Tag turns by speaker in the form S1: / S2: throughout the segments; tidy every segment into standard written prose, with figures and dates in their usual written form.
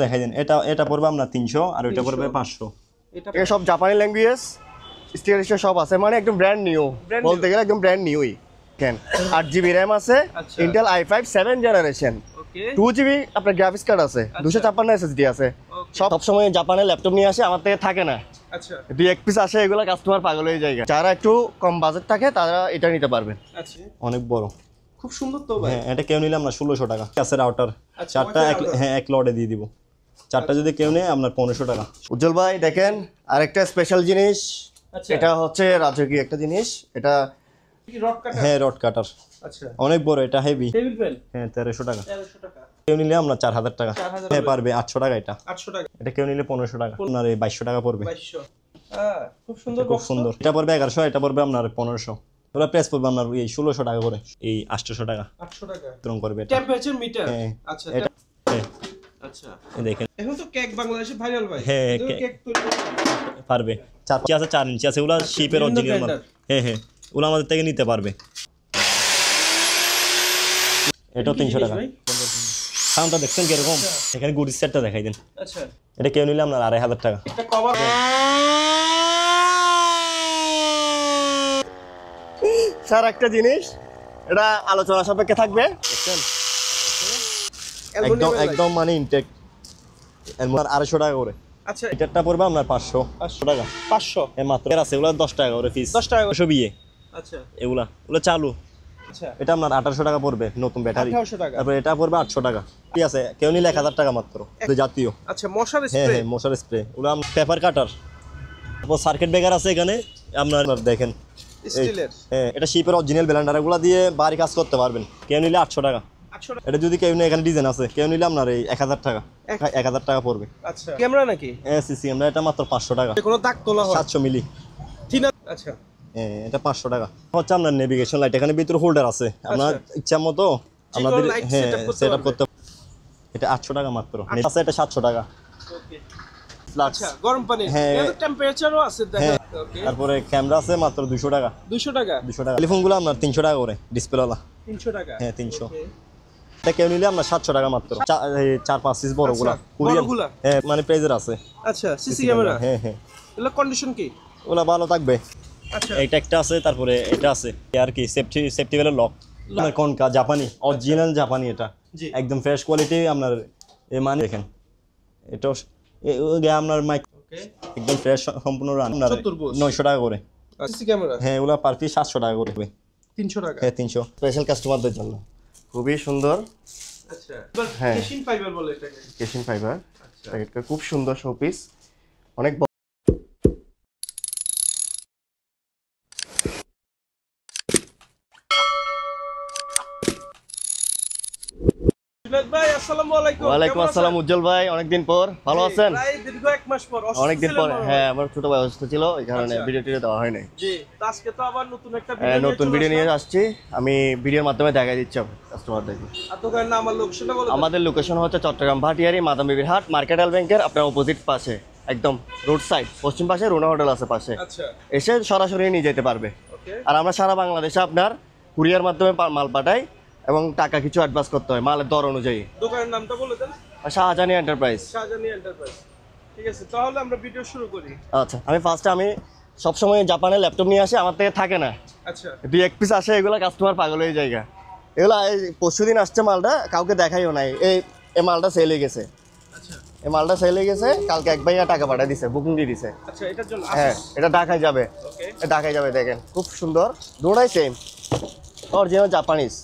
S1: দেখাই দেন। এটা পড়বে আপনার 300 আর ওইটা পড়বে 500।
S2: এটা সব জাপানি ল্যাঙ্গুয়েজ, স্টিকার সব আছে, মানে একদম ব্র্যান্ড নিউ বলতে গেলে, একদম ব্র্যান্ড নিউই। কেন 8GB র্যাম আছে, ইন্টেল i5 7 জেনারেশন, 2GB আপনার গ্রাফিক্স কার্ড আছে, 256 SSD আছে। সব সময় জাপানের ল্যাপটপ নিয়ে আসে, আমার থেকে থাকে না। আচ্ছা, দুই এক পিস আসে, এগুলো কাস্টমার পাগল হয়ে যায়। যারা একটু কম বাজেট থাকে তারা এটা নিতে পারবেন।
S1: আচ্ছা, অনেক বড়,
S2: খুব সুন্দর তো ভাই।
S1: হ্যাঁ, এটা কেউ নিলে আমরা 1600 টাকা। আছে রাউটার চারটা, হ্যাঁ এক লটে দিয়ে দিব। চারটা যদি কেউ নেয় আপনার 1500 টাকা।
S2: উজ্জ্বল ভাই দেখেন আরেকটা স্পেশাল জিনিস, এটা হচ্ছে রাজকীয় একটা জিনিস। এটা
S1: হ্যাঁ রড কাটার। আচ্ছা, অনেক বড়, এটা হেভি। হ্যাঁ 1300 টাকা। কেউ নিলে আমরা 4000 টাকা। হ্যাঁ পারবে 800 টাকা। এটা 800 টাকা। এটা কেউ নিলে 1500 টাকা। আপনার 2200 টাকা পড়বে। 2200। খুব সুন্দর, খুব সুন্দর। এটা পড়বে 1100, এটা পড়বে আপনার 1500। ওরা প্রাইস পড়বে আপনার এই 1600 টাকা করে, এই 800 টাকা। 800 টাকা এরকম করবে। Temperature metre. আচ্ছা, এটা আচ্ছা দেখেন, এখন তো কেক বাংলাদেশে ভাইরাল ভাই। হ্যাঁ কেক তৈরি পারবে। 4 ইঞ্চি আছে, 4 ইঞ্চি আছে, ওগুলা শিপের অরিজিনাল মাল। হ্যাঁ হ্যাঁ, ওগুলা আমাদের থেকে নিতে পারবে। এটাও 300 টাকা। সাউন্ডটা দেখছেন কিরকম? এখানে গুড সেটটা দেখাই দেন। আচ্ছা, এটা কেউ নিলে আপনার 2500 টাকা। এটা কভার।
S2: স্যার একটা জিনিস, এটা আলোচনা সাপেক্ষে থাকবে। দেখছেন
S1: একদম একদম মানে ইনটেক, এর মধ্যে 250 টাকা করে। আচ্ছা, এটাটা পড়বে আপনার 500 টাকা। 500 এ মাত্র আছে, এগুলা 10 টাকা করে পিস। 10 টাকা সব ইয়ে। আচ্ছা, এগুলা চালু। আচ্ছা, এটা আপনার 1800 টাকা পড়বে, নতুন ব্যাটারি। 1800 টাকা। তারপর এটা পড়বে 800 টাকা। ঠিক আছে, কেউ নিলে 1000 টাকা মাত্র। জাতীয়। আচ্ছা, মশার স্প্রে। হ্যাঁ মশার স্প্রে, ওগুলা পেপার কাটার। তারপর সার্কিট ব্রেকার আছে এখানে আপনার, দেখেন স্টিলের। হ্যাঁ, এটা শিপের অরিজিনাল ব্লেন্ডার, এগুলা দিয়ে বাড়ি কাজ করতে পারবেন। কেউ নিলে 800 টাকা। এটা যদি কেউ নিয়ে, এখানে ডিজাইন আছে, কেউ নিলে আপনার এই 1000 টাকা। 1000 টাকা পড়বে। আচ্ছা, ক্যামেরা নাকি? হ্যাঁ সিসি ক্যামেরা, এটা মাত্র 500 টাকা। কোনো দাগ তোলা হয় 700 মিলি। ঠিক আছে। আচ্ছা, হ্যাঁ এটা 500 টাকা। হচ্ছে আপনার নেভিগেশন লাইট, এখানে ভিতরে হোল্ডার আছে, আপনার ইচ্ছা মতো আমাদের হ্যাঁ সেটআপ করতে। এটা 800 টাকা মাত্র। আছে এটা 700 টাকা। ওকে, আচ্ছা, গরম পানি, এর টেম্পারেচারও আছে দেখেন। ওকে, তারপরে ক্যামেরা আছে মাত্র 200 টাকা। 200 টাকা। টেলিফোনগুলো আপনার 300 টাকা করে, ডিসপ্লেওয়ালা 300 টাকা। হ্যাঁ 300। এটা কেউ নিলে আপনার 700 টাকা মাত্র। 4-5 পিস বড়গুলা, বড়গুলা হ্যাঁ মানে প্রাইজের আছে। আচ্ছা, সিসি ক্যামেরা। হ্যাঁ হ্যাঁ, এগুলা কন্ডিশন কি? ওগুলা ভালো থাকবে। আচ্ছা, এটা একটা আছে, তারপরে এটা আছে আর কি সেফটি ভেলের লক। আপনার কোনকা জাপানি, অরিজিনাল জাপানি, এটা একদম ফ্রেশ কোয়ালিটি। আপনার এই মানে দেখেন, এটাও আপনার মাইক একদম ফ্রেশ, সম্পূর্ণ আপনার 900 টাকা করে। সিসি ক্যামেরা হ্যাঁ, ওগুলা পার পিস 700 টাকা করে। 300 টাকা। হ্যাঁ 300, স্পেশাল কাস্টমারদের জন্য। খুবই সুন্দর। আচ্ছা, হ্যাঁ কেশিন ফাইবার বলে এটাকে। কেশিন ফাইবার। আচ্ছা, এটা খুব সুন্দর শোপিস, অনেক। ভাই আসসালামু আলাইকুম। ওয়ালাইকুম আসসালাম উজ্জ্বল ভাই, অনেকদিন পর। ভালো আছেন? প্রায় দীর্ঘ 1 মাস পর। অনেকদিন পর। হ্যাঁ, আমার ছোট ভাই অসুস্থ ছিল, এই কারণে ভিডিও দেওয়া হয় নাই। জি, আজকে তো আবার নতুন ভিডিও নিয়ে আসছি। আমি ভিডিওর মাধ্যমে দেখাই দিচ্ছি কাস্টমারদেরকে। আপনাদের নাম আর লোকেশনটা বলুন। আমাদের লোকেশন হচ্ছে চট্টগ্রাম ভাটিয়ারি মাদাম বিবির হাট, মার্কেটাল ব্যাংকের আপনার অপোজিট পাশে, একদম রোড সাইড, পশ্চিম পাশে রুনা হোটেল আছে পাশে। আচ্ছা, এসে সরাসরি নিয়ে যেতে পারবে। আর আমরা সারা বাংলাদেশে আপনার কুরিয়ার মাধ্যমে মাল পাঠাই, এবং টাকা কিছু অ্যাডভান্স করতে হয় মালের দর অনুযায়ী। দোকানের নামটা বলে দেন। শাহজাহানি এন্টারপ্রাইজ। শাহজাহানি এন্টারপ্রাইজ। ঠিক আছে, তাহলে আমরা ভিডিও শুরু করি। আচ্ছা, আমি সবসময় জাপানের ল্যাপটপ নিয়ে আসি, আমার থেকে থাকে না। আচ্ছা, দুই এক পিস আসে, এগুলো কাস্টমার পাগল হয়ে যায়। এগুলো পরশুদিন আসছে, মালটা কাউকে দেখাইও নাই। এই মালটা সেল হয়ে গেছে। আচ্ছা, এই মালটা সেল হয়ে গেছে, কালকে এক ভাইয়া টাকা পাঠিয়ে দিছে, বুকিং দিয়ে দিছে। আচ্ছা, এটার জন্য? হ্যাঁ, এটা ঢাকায় যাবে। ওকে, ঢাকায় যাবে। দেখেন খুব সুন্দর, দুটোই সেম অরিজিনাল জাপানিজ।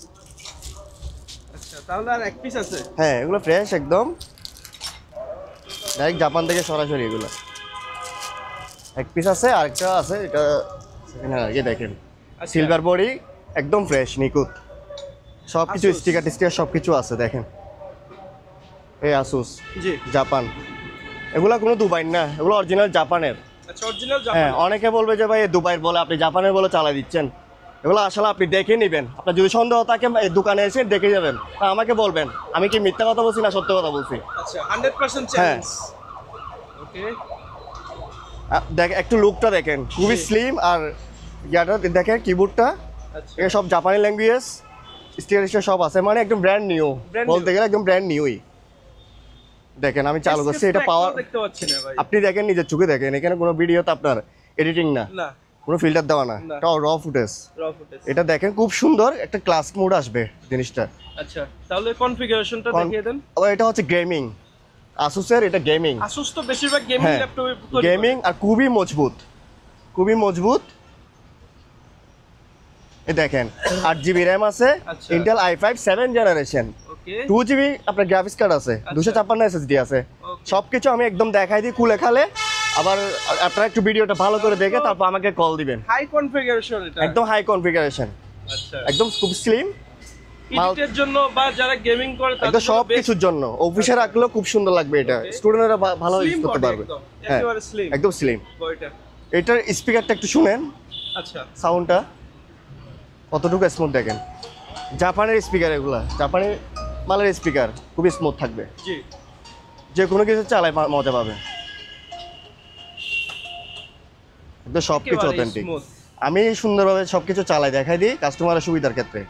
S1: তাহলে আর এক পিস আছে? হ্যাঁ, এগুলো ফ্রেশ একদম, ডাইরেক্ট জাপান থেকে সরাসরি। এগুলো এক পিস আছে, আরেকটা আছে, এটা সেকেন্ড হ্যান্ড আর কি। দেখেন সিলভার বডি, একদম ফ্রেশ, নিখুঁত, সব কিছু স্টিকার সব কিছু আছে। দেখেন এই আসুস, জি জাপান। এগুলো কোনো দুবাই না, এগুলো অরিজিনাল জাপানের। আচ্ছা, অরিজিনাল জাপান। হ্যাঁ, অনেকে বলবে যে ভাই দুবাইয়ের বলে, আপনি জাপানের বলে চালাই দিচ্ছেন। এগুলো আসলে আপনি দেখে নেবেন। আপনার যদি সন্দেহ থাকে দোকানে এসে দেখে যাবেন, আমাকে বলবেন আমি কি মিথ্যা কথা বলছি না সত্য কথা বলছি। আচ্ছা, 100% চ্যালেঞ্জ। ওকে, দেখ একটু লুকটা দেখেন, খুবই স্লিম। আর ইয়াটা দেখেন, কিবোর্ডটা। আচ্ছা, এটা সব জাপানি ল্যাঙ্গুয়েজ, স্টিকার সব আছে, মানে একদম ব্র্যান্ড নিউ বলতে গেলে, একদম ব্র্যান্ড নিউই।
S2: দেখেন আমি চালু করছি, এটা পাওয়ার
S3: দেখতে পাচ্ছি না ভাই।
S2: আপনি দেখেন নিজের চোখে দেখেন, এখানে কোনো ভিডিওতে আপনার এডিটিং না,
S3: না
S2: কোনো ফিল্টার দেওয়া না, এটা র ফুটেজ। এটা দেখেন খুব সুন্দর একটা ক্লাসিক মোড আসবে জিনিসটা।
S3: আচ্ছা তাহলে কনফিগারেশনটা দেখিয়ে দেন।
S2: এটা হচ্ছে গেমিং, আসুসের, এটা গেমিং।
S3: আসুস তো বেশিরভাগ গেমিং ল্যাপটপে
S2: গেমিং আর খুবই মজবুত, খুবই মজবুত। এই দেখেন 8GB র্যাম আছে, ইন্টেল i5 7 জেনারেশন, 2GB আপনার গ্রাফিক্স কার্ড আছে, 256 SSD আছে। সবকিছু আমি একদম দেখাই দিই খুলে খালে, আবার আপনারা একটু ভিডিওটা ভালো করে দেখে তারপর আমাকে কল দিবেন।
S3: হাই কনফিগারেশন এটা,
S2: একদম হাই কনফিগারেশন,
S3: আচ্ছা
S2: একদম খুব স্লিম।
S3: এডিটের জন্য বা যারা গেমিং করে
S2: তাদের সব কিছুর জন্য, অফিসে রাখলেও খুব সুন্দর লাগবে এটা, স্টুডেন্টরা ভালো ইউজ করতে পারবে। হ্যাঁ
S3: একেবারে স্লিম,
S2: একদম স্লিম।
S3: বডিটা,
S2: এটার স্পিকারটা একটু শুনেন,
S3: আচ্ছা
S2: সাউন্ডটা কতটুকু স্মুথ দেখেন। জাপানের স্পিকার, এগুলা জাপানি মালের স্পিকার, খুবই স্মুথ থাকবে,
S3: জি
S2: যে কোনো কিছু চালায় মজা পাবে, একদম সব কিছু অথেন্টিক। আমি সুন্দরভাবে সবকিছু চালাই, দেখাই দিই কাস্টমারের সুবিধার ক্ষেত্রে।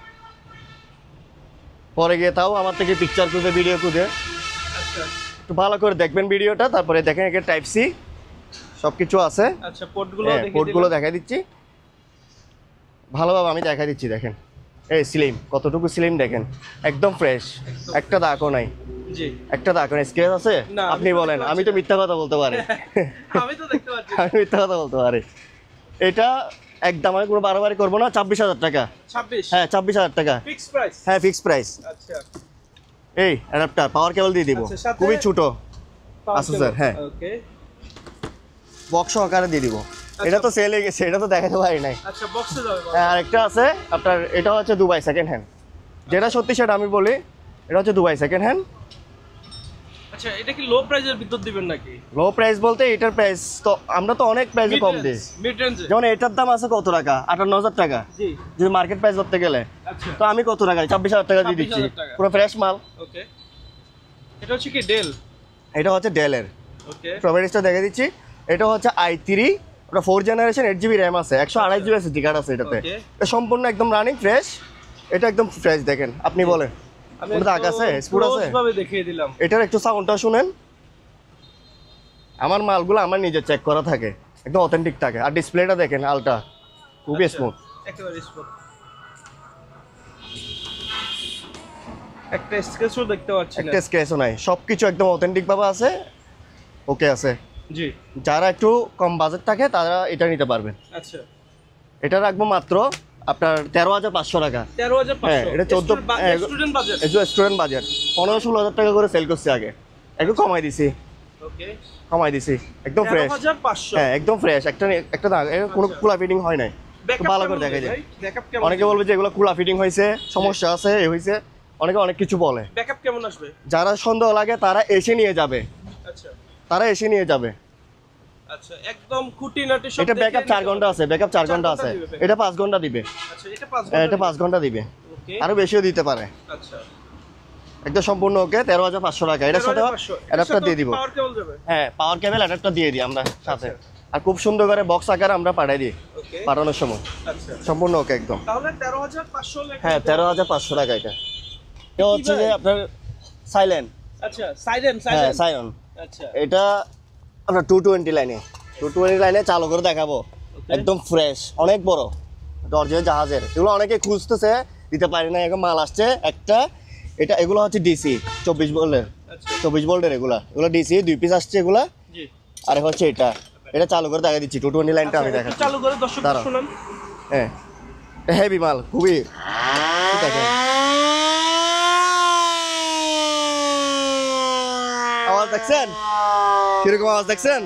S2: পরে গিয়ে তাও আমার থেকে পিকচার খুঁজে, ভিডিও খুঁজে,
S3: আচ্ছা
S2: একটু ভালো করে দেখবেন ভিডিওটা, তারপরে দেখেন এখানে টাইপ সি সব কিছু আছে।
S3: আচ্ছা পোর্টগুলো দেখিয়ে দিন,
S2: পোর্টগুলো দেখাই দিচ্ছি ভালোভাবে, আমি দেখাই দিচ্ছি। দেখেন এই স্লিম, কতটুকু স্লিম দেখেন, একদম ফ্রেশ, একটা দাগও নাই।
S3: জি
S2: একটা দাগ নাই, স্ক্র্যাচ আছে? আপনি বলেন, আমি তো মিথ্যা কথা বলতে পারি।
S3: আমি তো দেখতে পাচ্ছি,
S2: আমি মিথ্যা কথা বলতে পারি। এটা একদম আমি কোনো বাড়াবাড়ি করবো না, 26,000 টাকা।
S3: 26?
S2: হ্যাঁ 26,000 টাকা
S3: ফিক্স প্রাইস?
S2: হ্যাঁ ফিক্স প্রাইস।
S3: আচ্ছা
S2: এই অ্যাডাপ্টার পাওয়ার কেবল দিয়ে দিব, খুবই ছোট আসুসের। হ্যাঁ
S3: ওকে,
S2: বক্স সহকারে দিয়ে দিব। এটা তো সেল হয়ে গেছে, এটা তো দেখাতে পারি নাই।
S3: আচ্ছা বক্সে যাবে।
S2: হ্যাঁ আরেকটা আছে আপনার, এটা হচ্ছে দুবাই সেকেন্ড হ্যান্ড, যেটা সত্যি সেটা আমি বলি, এটা হচ্ছে দুবাই সেকেন্ড হ্যান্ড।
S3: আচ্ছা এটা কি লো প্রাইজের ভিতর দিবেন নাকি?
S2: লো প্রাইস বলতে এটার প্রাইস তো আমরা তো অনেক প্রাইসে কম দিই।
S3: মিড রেঞ্জে
S2: যেমন এটার দাম আছে কত টাকা, 58,000 টাকা।
S3: জি
S2: যদি মার্কেট প্রাইস ধরতে গেলে,
S3: আচ্ছা
S2: তো আমি কত টাকা 26,000 টাকা দিয়ে দিচ্ছি,
S3: 26,000 টাকা।
S2: পুরো ফ্রেশ মাল।
S3: ওকে, এটা হচ্ছে কি ডেল?
S2: এটা হচ্ছে ডেলের,
S3: ওকে
S2: প্রপার্টিসটা দেখে দিচ্ছি। এটা হচ্ছে i3, ওটা 4 জেনারেশন, 8GB র্যাম আছে, 128GB এসএসডি কার্ড আছে এটাতে।
S3: Okay.
S2: এটা সম্পূর্ণ একদম রানিং ফ্রেশ, এটা একদম ফ্রেশ। দেখেন আপনি বলেন
S3: আমি
S2: কোনো দাগ আছে, স্পুট আছে?
S3: ভাবে দেখিয়ে দিলাম।
S2: এটার একটু সাউন্ডটা শুনেন। আমার মালগুলো আমার নিজে চেক করা থাকে, একদম অথেন্টিক থাকে। আর ডিসপ্লেটা দেখেন আলট্রা, খুবই স্মুথ,
S3: একেবারে স্মুথ। একটা স্কেচও দেখতে পাচ্ছি না,
S2: একটা স্ক্র্যাচও নাই, সবকিছু একদম অথেন্টিক ভাবে আছে, ওকে আছে।
S3: জি
S2: যারা একটু কম বাজেট থাকে তারা এটা নিতে পারবেন।
S3: আচ্ছা
S2: এটা রাখবো মাত্র আপনার 13,500 টাকা।
S3: 13,500?
S2: হ্যাঁ এটা 14
S3: স্টুডেন্ট বাজেট,
S2: স্টুডেন্ট বাজেট। 15-16,000 টাকা করে সেল করছি আগে, একটু কমাই দিছি,
S3: ওকে
S2: কমাই দিছি, একদম ফ্রেশ।
S3: 13,500?
S2: হ্যাঁ একদম ফ্রেশ, একটা দাগ, কোনো কুলা ফিটিং হয় নাই। একটু ভালো করে দেখা যায়।
S3: ব্যাকআপ কেমন?
S2: অনেকে বলবে যে এগুলো কুলা ফিটিং হয়েছে, সমস্যা আছে, এই হয়েছে, অনেকে অনেক কিছু বলে।
S3: ব্যাকআপ কেমন আসবে?
S2: যারা সন্দেহ লাগে তারা এসে নিয়ে যাবে,
S3: আচ্ছা
S2: তারা এসে নিয়ে যাবে।
S3: আচ্ছা একদম খুঁটিনাটি সব
S2: এটা ব্যাকআপ 4 ঘন্টা আছে, ব্যাকআপ 4 ঘন্টা আছে। এটা 5 ঘন্টা দিবে।
S3: আচ্ছা এটা 5 ঘন্টা,
S2: এটা 5 ঘন্টা দিবে,
S3: ওকে
S2: আরো বেশিও দিতে পারে।
S3: আচ্ছা
S2: একদম সম্পূর্ণ ওকে, 13,500 টাকা। এটার সাথে অ্যাডাপ্টার দিয়ে দিব।
S3: পাওয়ার কেবল যাবে?
S2: হ্যাঁ পাওয়ার কেবল অ্যাডাপ্টার দিয়ে দিই আমরা সাথে, আর খুব সুন্দর করে বক্স আকারে আমরা পাঠাই দিই
S3: ওকে
S2: পাঠানোর সময়,
S3: আচ্ছা
S2: সম্পূর্ণ ওকে একদম।
S3: তাহলে 13,500 লেখা?
S2: হ্যাঁ 13,500 টাকা। এটা হচ্ছে যে আপনার সাইলেন্ট,
S3: আচ্ছা সাইলেন্ট
S2: হ্যাঁ
S3: সাইলেন্ট,
S2: সাইন।
S3: আচ্ছা
S2: এটা আপনার 220 লাইনে, 220 লাইনে চালু করে দেখাবো, একদম ফ্রেশ, অনেক বড় অরিজিনাল জাহাজের। এগুলো অনেকে খুঁজতেছে, দিতে পারি না, এখন মাল আসছে একটা। এটা এগুলো হচ্ছে ডিসি 24 ভোল্টের,
S3: আচ্ছা
S2: 24 ভোল্টের এগুলো ডিসি 2 পিস আসছে এগুলা।
S3: জি
S2: আর হচ্ছে এটা চালু করে দেখা দিচ্ছি, 220 লাইনটা আমি
S3: আচ্ছা,
S2: দেখাচ্ছি।
S3: চালু করে দর্শক
S2: দাঁড়াও।
S3: শুনুন।
S2: হ্যাঁ হেভি মাল, খুবই দেখেন, আওয়াজ দেখছেন কিরকম আওয়াজ দেখছেন,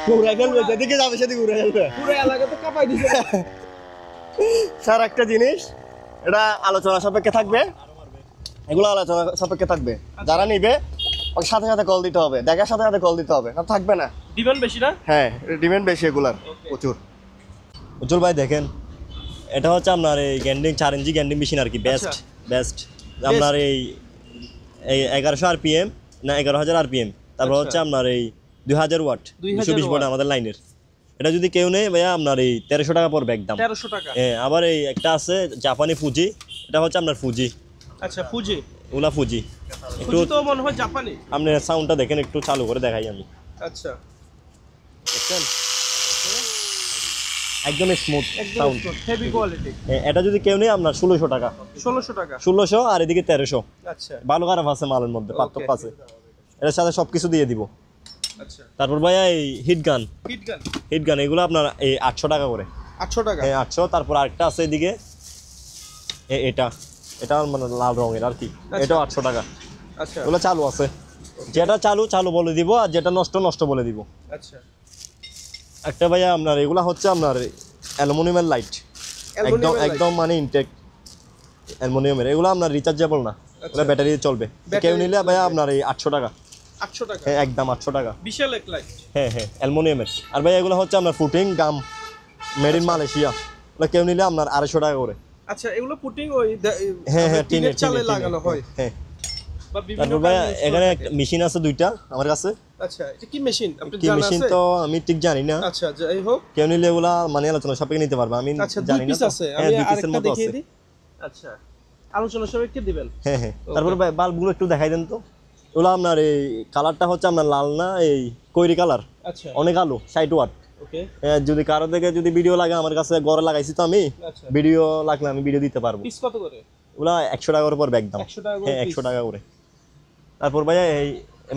S2: ঘুরে ফেলবে, যেদিকে যাবে সেদিকে ঘুরে ফেলবে,
S3: পুরো এলাকা তো কাঁপাই দিছে।
S2: স্যার একটা জিনিস, এটা আলোচনা সাপেক্ষে থাকবে, এগুলো আলোচনা সাপেক্ষে থাকবে। যারা নিবে ওর সাথে সাথে কল দিতে হবে, দেখার সাথে সাথে কল দিতে হবে, না থাকবে না।
S3: দিবেন বেশি না?
S2: হ্যাঁ ডিমান্ড বেশি এগুলার, প্রচুর।
S1: উজ্জ্বল ভাই দেখেন, এটা হচ্ছে আপনার এই গ্যান্ডিং 4 ইঞ্চি গ্যান্ডিং মেশিন আর কি, বেস্ট আপনার এই 1100 RPM না 11,000 RPM। তারপর হচ্ছে আপনার এই 2,000 ওয়াট, 220 ভোল্ট আমাদের লাইনের। এটা যদি কেউ নেই ভাইয়া আপনার এই 1300 টাকা পড়বে একদম।
S3: 1300 টাকা?
S1: হ্যাঁ আবার এই একটা আছে জাপানি ফুজি, এটা হচ্ছে আপনার ফুজি।
S3: আচ্ছা ফুজি,
S1: ওগুলা ফুজি। একটু
S3: ফুজি তো মনে হয় জাপানি।
S1: আপনি সাউন্ডটা দেখেন, একটু চালু করে দেখাই আমি।
S3: আচ্ছা,
S1: দেখছেন একদম স্মুথ
S3: একদম
S1: সাউন্ড।
S3: Heavy quality.
S1: এটা যদি কেউ নেই আপনার 1600 টাকা।
S3: 1600 টাকা।
S1: 1600 আর এদিকে 1300।
S3: আচ্ছা
S1: ভালো খারাপ আছে মালের মধ্যে, পার্থক্য আছে। এর সাথে সবকিছু দিয়ে দিব।
S3: আচ্ছা,
S1: তারপর ভাইয়া এই হিট গান,
S3: হিট গান
S1: এগুলো আপনার এই 800 টাকা করে।
S3: 800 টাকা।
S1: 800। তারপর আরেকটা আছে এদিকে, এটা এটা মানে লাল রঙের আর কি, এটাও 800 টাকা।
S3: আচ্ছা,
S1: এগুলো চালু আছে, যেটা চালু চালু বলে দিব, আর যেটা নষ্ট নষ্ট বলে দিব।
S3: আচ্ছা,
S1: একটা ভাইয়া আপনার এগুলা হচ্ছে আপনার অ্যালুমিনিয়ামের লাইট, একদম একদম মানে ইনটেক অ্যালুমিনিয়ামের। এগুলো আপনার রিচার্জেবল না, এগুলো ব্যাটারি চলবে। কেউ নিলে ভাইয়া আপনার এই 800 টাকা।
S3: 800 টাকা।
S1: হ্যাঁ একদম 800 টাকা।
S3: বিশাল এক লাইট।
S1: হ্যাঁ অ্যালুমিনিয়ামের। আর ভাইয়া এগুলো হচ্ছে আপনার footing gum, made in Malaysia. এগুলো কেউ নিলে আপনার 250 টাকা করে।
S3: আচ্ছা, এগুলো পুটিং ওই
S1: হ্যাঁ
S3: টিনের চালে লাগানো হয়।
S1: হ্যাঁ।
S3: বা বিভিন্ন
S1: তারপর ভাইয়া এখানে মেশিন আছে 2টা আমার কাছে।
S3: আচ্ছা, এটা কি মেশিন? আপনি
S1: কি
S3: জানেন
S1: মেশিন
S3: আছে?
S1: তো আমি ঠিক জানি না।
S3: আচ্ছা, যাই হোক।
S1: কেউ নিলে এগুলা মানে আলোচনা সাপেক্ষে নিতে পারবে, আমি
S3: আচ্ছা,
S1: জানি
S3: দুই
S1: না
S3: পিস
S1: তো।
S3: আছে,
S1: হ্যাঁ,
S3: আমি
S1: 2 পিসের
S3: আরেকটা
S1: মতো
S3: দেখিয়ে
S1: আছে।
S3: দিই। আচ্ছা, আলোচনা সাপেক্ষে দিবেন।
S1: হ্যাঁ। তারপরে ভাই বাল্বগুলো একটু দেখাই দেন তো। ওগুলো আপনার এই কালারটা হচ্ছে আপনার লাল না, এই খয়েরি কালার,
S3: আচ্ছা,
S1: অনেক আলো, 60 ওয়াট।
S3: ওকে।
S1: যদি কারো থেকে যদি ভিডিও লাগে, আমার কাছে ঘরে লাগাইছি তো আমি,
S3: আচ্ছা,
S1: ভিডিও লাগলে আমি ভিডিও দিতে পারবো।
S3: পিস কত করে?
S1: ওগুলা 100 টাকা করে পড়বে একদম।
S3: 100 টাকা করে
S1: হ্যাঁ
S3: piece?
S1: 100 টাকা করে। তারপর ভাইয়া এই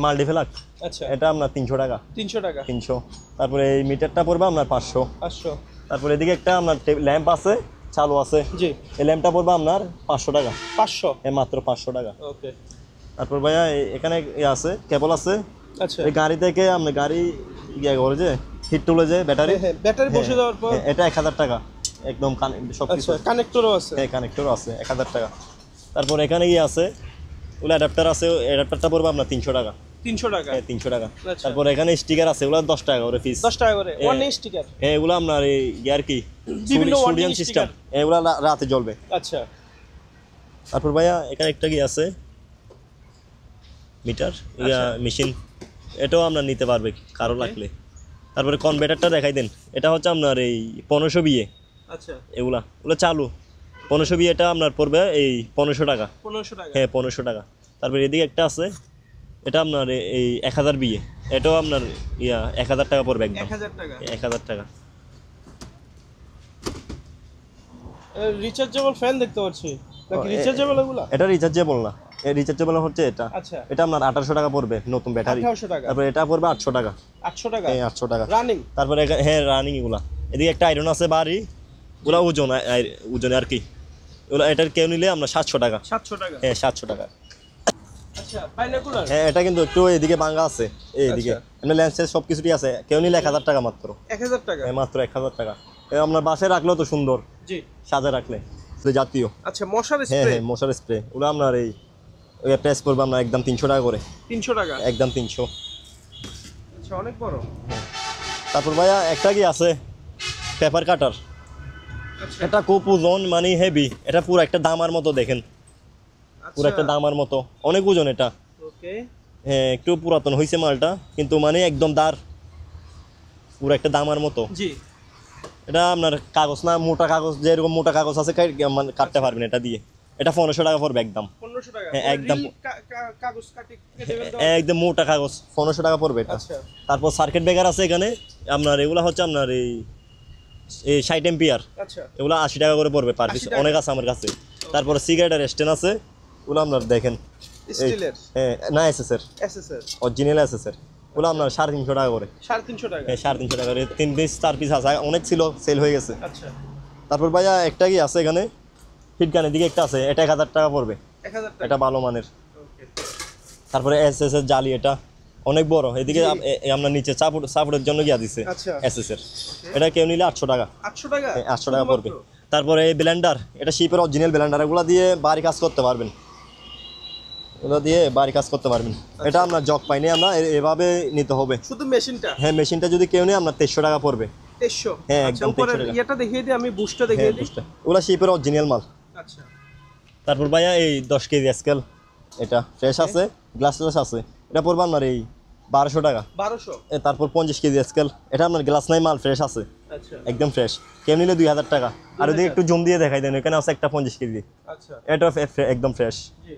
S1: মাল্টিফ্লাক,
S3: আচ্ছা,
S1: এটা আপনার 300 টাকা।
S3: 300 টাকা।
S1: 300। তারপরে এই মিটারটা পড়বে আপনার 500।
S3: 500।
S1: তারপরে এদিকে একটা আপনার ল্যাম্প আছে, চালু আছে।
S3: জি,
S1: এই ল্যাম্পটা পড়বে আপনার 500 টাকা।
S3: 500।
S1: মাত্র 500 টাকা।
S3: ওকে।
S1: তারপর ভাইয়া এখানে আছে কেবল আছে।
S3: আচ্ছা,
S1: এই গাড়ি থেকে আপনি গাড়ি ইয়ে করে যে হিট তুলে যে ব্যাটারি,
S3: হ্যাঁ, ব্যাটারি বসে দেওয়ার পর।
S1: এটা 1000 টাকা একদম সব কিছু।
S3: আচ্ছা, কানেক্টরও আছে।
S1: হ্যাঁ কানেক্টরও আছে, 1000 টাকা। তারপর এখানে কি আছে, ওগুলো অ্যাডাপ্টার আছে, অ্যাডাপ্টারটা পড়বে আপনার 300 টাকা।
S3: 300 টাকা।
S1: হ্যাঁ 300 টাকা।
S3: আচ্ছা।
S1: তারপর এখানে স্টিকার আছে, ওগুলো 10 টাকা করে পিস।
S3: 10 টাকা করে
S1: হ্যাঁ।
S3: One sticker.
S1: হ্যাঁ এগুলো আপনার এই ইয়ার কি
S3: বিভিন্ন
S1: সোডিয়াম
S3: warning
S1: সিস্টেম,
S3: sticker।
S1: এগুলো রাতে জ্বলবে।
S3: আচ্ছা,
S1: তারপর ভাইয়া এখানে একটা কি আছে মিটার মেশিন, এটাও আপনার নিতে পারবে কারো লাগলে। তারপরে কনভার্টারটা দেখাই দেন, এটা হচ্ছে আপনার এই 1500 বিয়ে।
S3: আচ্ছা,
S1: ওগুলো চালু 1500 বিয়ে, এটা আপনার পড়বে এই 1500 টাকা।
S3: 1500 টাকা।
S1: হ্যাঁ 1500 টাকা। তারপরে এদিকে একটা আছে, এটা আপনার এই 1000 বিয়ে, এটাও আপনার 1000 টাকা পড়বে একদম।
S3: 1000 টাকা।
S1: 1000 টাকা।
S3: রিচার্জেবল ফ্যান দেখতে পাচ্ছি, নাকি রিচার্জেবল এগুলা?
S1: এটা রিচার্জেবল না, রিচার্জেবল হচ্ছে এটা।
S3: আচ্ছা,
S1: এটা আপনার 1800 টাকা পড়বে নতুন ব্যাটারি।
S3: 1800 টাকা।
S1: তারপরে এটা পড়বে 800 টাকা।
S3: 800 টাকা।
S1: হ্যাঁ 800 টাকা।
S3: রানিং?
S1: তারপরে হ্যাঁ রানিং এগুলা। এদিকে একটা আয়রন আছে বাড়ি, ওগুলা ওজনে আর কি। ওগুলা এটার কেউ নিলে আমরা 700 টাকা।
S3: 700 টাকা।
S1: হ্যাঁ 700 টাকা।
S3: আচ্ছা, বাইনোকুলার?
S1: হ্যাঁ এটা কিন্তু একটু এদিকে ভাঙা আছে, এইদিকে এমনি লেন্সের সব কিছুই আছে। কেউ নিলে 1000 টাকা মাত্র।
S3: 1000 টাকা।
S1: হ্যাঁ মাত্র 1000 টাকা। আপনার বাসায় রাখলেও তো সুন্দর,
S3: জি।
S1: সাজে রাখলে জাতীয়।
S3: আচ্ছা, মশার
S1: হ্যাঁ
S3: স্প্রে?
S1: হ্যাঁ মশার স্প্রে, ওগুলো আপনার এই প্রেস করবে আপনার একদম 300 টাকা করে।
S3: 300 টাকা।
S1: একদম 300।
S3: আচ্ছা, অনেক বড়।
S1: তারপর ভাইয়া একটা কি আছে পেপার কাটার,
S3: আচ্ছা,
S1: এটা খুব ওজন মানে হেভি, এটা পুরো একটা দামার মতো দেখেন, পুরো একটা
S3: আচ্ছা,
S1: দামার মতো, অনেক ওজন এটা।
S3: ওকে।
S1: হ্যাঁ একটু পুরাতন হয়েছে মালটা, কিন্তু মানে একদম দার, পুরো একটা দামার মতো।
S3: জি।
S1: এটা আপনার কাগজ না, মোটা কাগজ, যেরকম মোটা কাগজ আছে মানে কাটতে পারবেন এটা দিয়ে। এটা 1500 টাকা পড়বে একদম।
S3: 1500 টাকা।
S1: হ্যাঁ, একদম।
S3: কাগজ কেটে দেবেন তো?
S1: একদম মোটা কাগজ, 1500 টাকা পড়বে এটা।
S3: আচ্ছা,
S1: তারপর সার্কিট ব্রেকার আছে এখানে আপনার, এগুলা হচ্ছে আপনার এই 60 এম্পিয়ার,
S3: আচ্ছা,
S1: এগুলো 80 টাকা করে পড়বে পার পিস,
S3: 80 টাকা।
S1: অনেক আছে আমার কাছে। তারপরে সিগারেটের স্ট্যান্ড আছে, ওগুলো আপনার দেখেন
S3: স্টিলের?
S1: হ্যাঁ না এসএসের,
S3: এসএসএর?
S1: অরিজিনাল এসএসের, ওগুলো আপনার 350 টাকা করে।
S3: 350 টাকা।
S1: হ্যাঁ 350 টাকা করে, 3 পিস 4 পিস আছে, অনেক ছিল, সেল হয়ে গেছে।
S3: আচ্ছা,
S1: তারপর ভাইয়া একটা কি আছে এখানে হিট গানের দিকে একটা আছে, এটা 1000 টাকা পড়বে,
S3: 1000 টাকা।
S1: এটা ভালো মানের।
S3: ওকে।
S1: তারপরে এসএস এর জালি, এটা অনেক বড়, এদিকে আমরা নিচে সাপোর্টের জন্য গিয়া দিছে
S3: আচ্ছা,
S1: এসএস এর। এটা কেউ নিলে 800 টাকা।
S3: 800 টাকা?
S1: 800 টাকা পড়বে। তারপরে এই ব্লেন্ডার, এটা শিপের অরিজিনাল ব্লেন্ডার, এগুলো দিয়ে বাড়ি কাজ করতে পারবেন, এগুলো দিয়ে বাড়ি কাজ করতে পারবেন। এটা আপনার জগ পাইনি, আমরা এভাবে নিতে হবে
S3: শুধু মেশিনটা?
S1: হ্যাঁ মেশিনটা যদি কেউ নেই আপনার 2300 টাকা পড়বে।
S3: 2300?
S1: হ্যাঁ,
S3: আচ্ছা,
S1: একদম
S3: উপরের
S1: 2300 টাকা।
S3: ইয়েটা দেখিয়ে দিই, আমি বুস্টটা দেখিয়ে দিই।
S1: ওগুলো শিপের অরিজিনাল মাল।
S3: আচ্ছা,
S1: তারপর ভাইয়া এই 10 কেজি স্কেল, এটা ফ্রেশ আছে, গ্লাস ট্লাস আছে, এটা পড়বে আপনার এই 1200 টাকা।
S3: 1200?
S1: তারপর 50 কেজি স্কেল, এটা আপনার গ্লাস নাই, মাল ফ্রেশ আছে,
S3: আচ্ছা,
S1: একদম ফ্রেশ, কেউ নিলে 2000 টাকা। আর ওদিকে একটু জুম দিয়ে দেখাই দেন, এখানে আছে একটা 50 কেজি,
S3: আচ্ছা,
S1: এটা একদম ফ্রেশ।
S3: জি।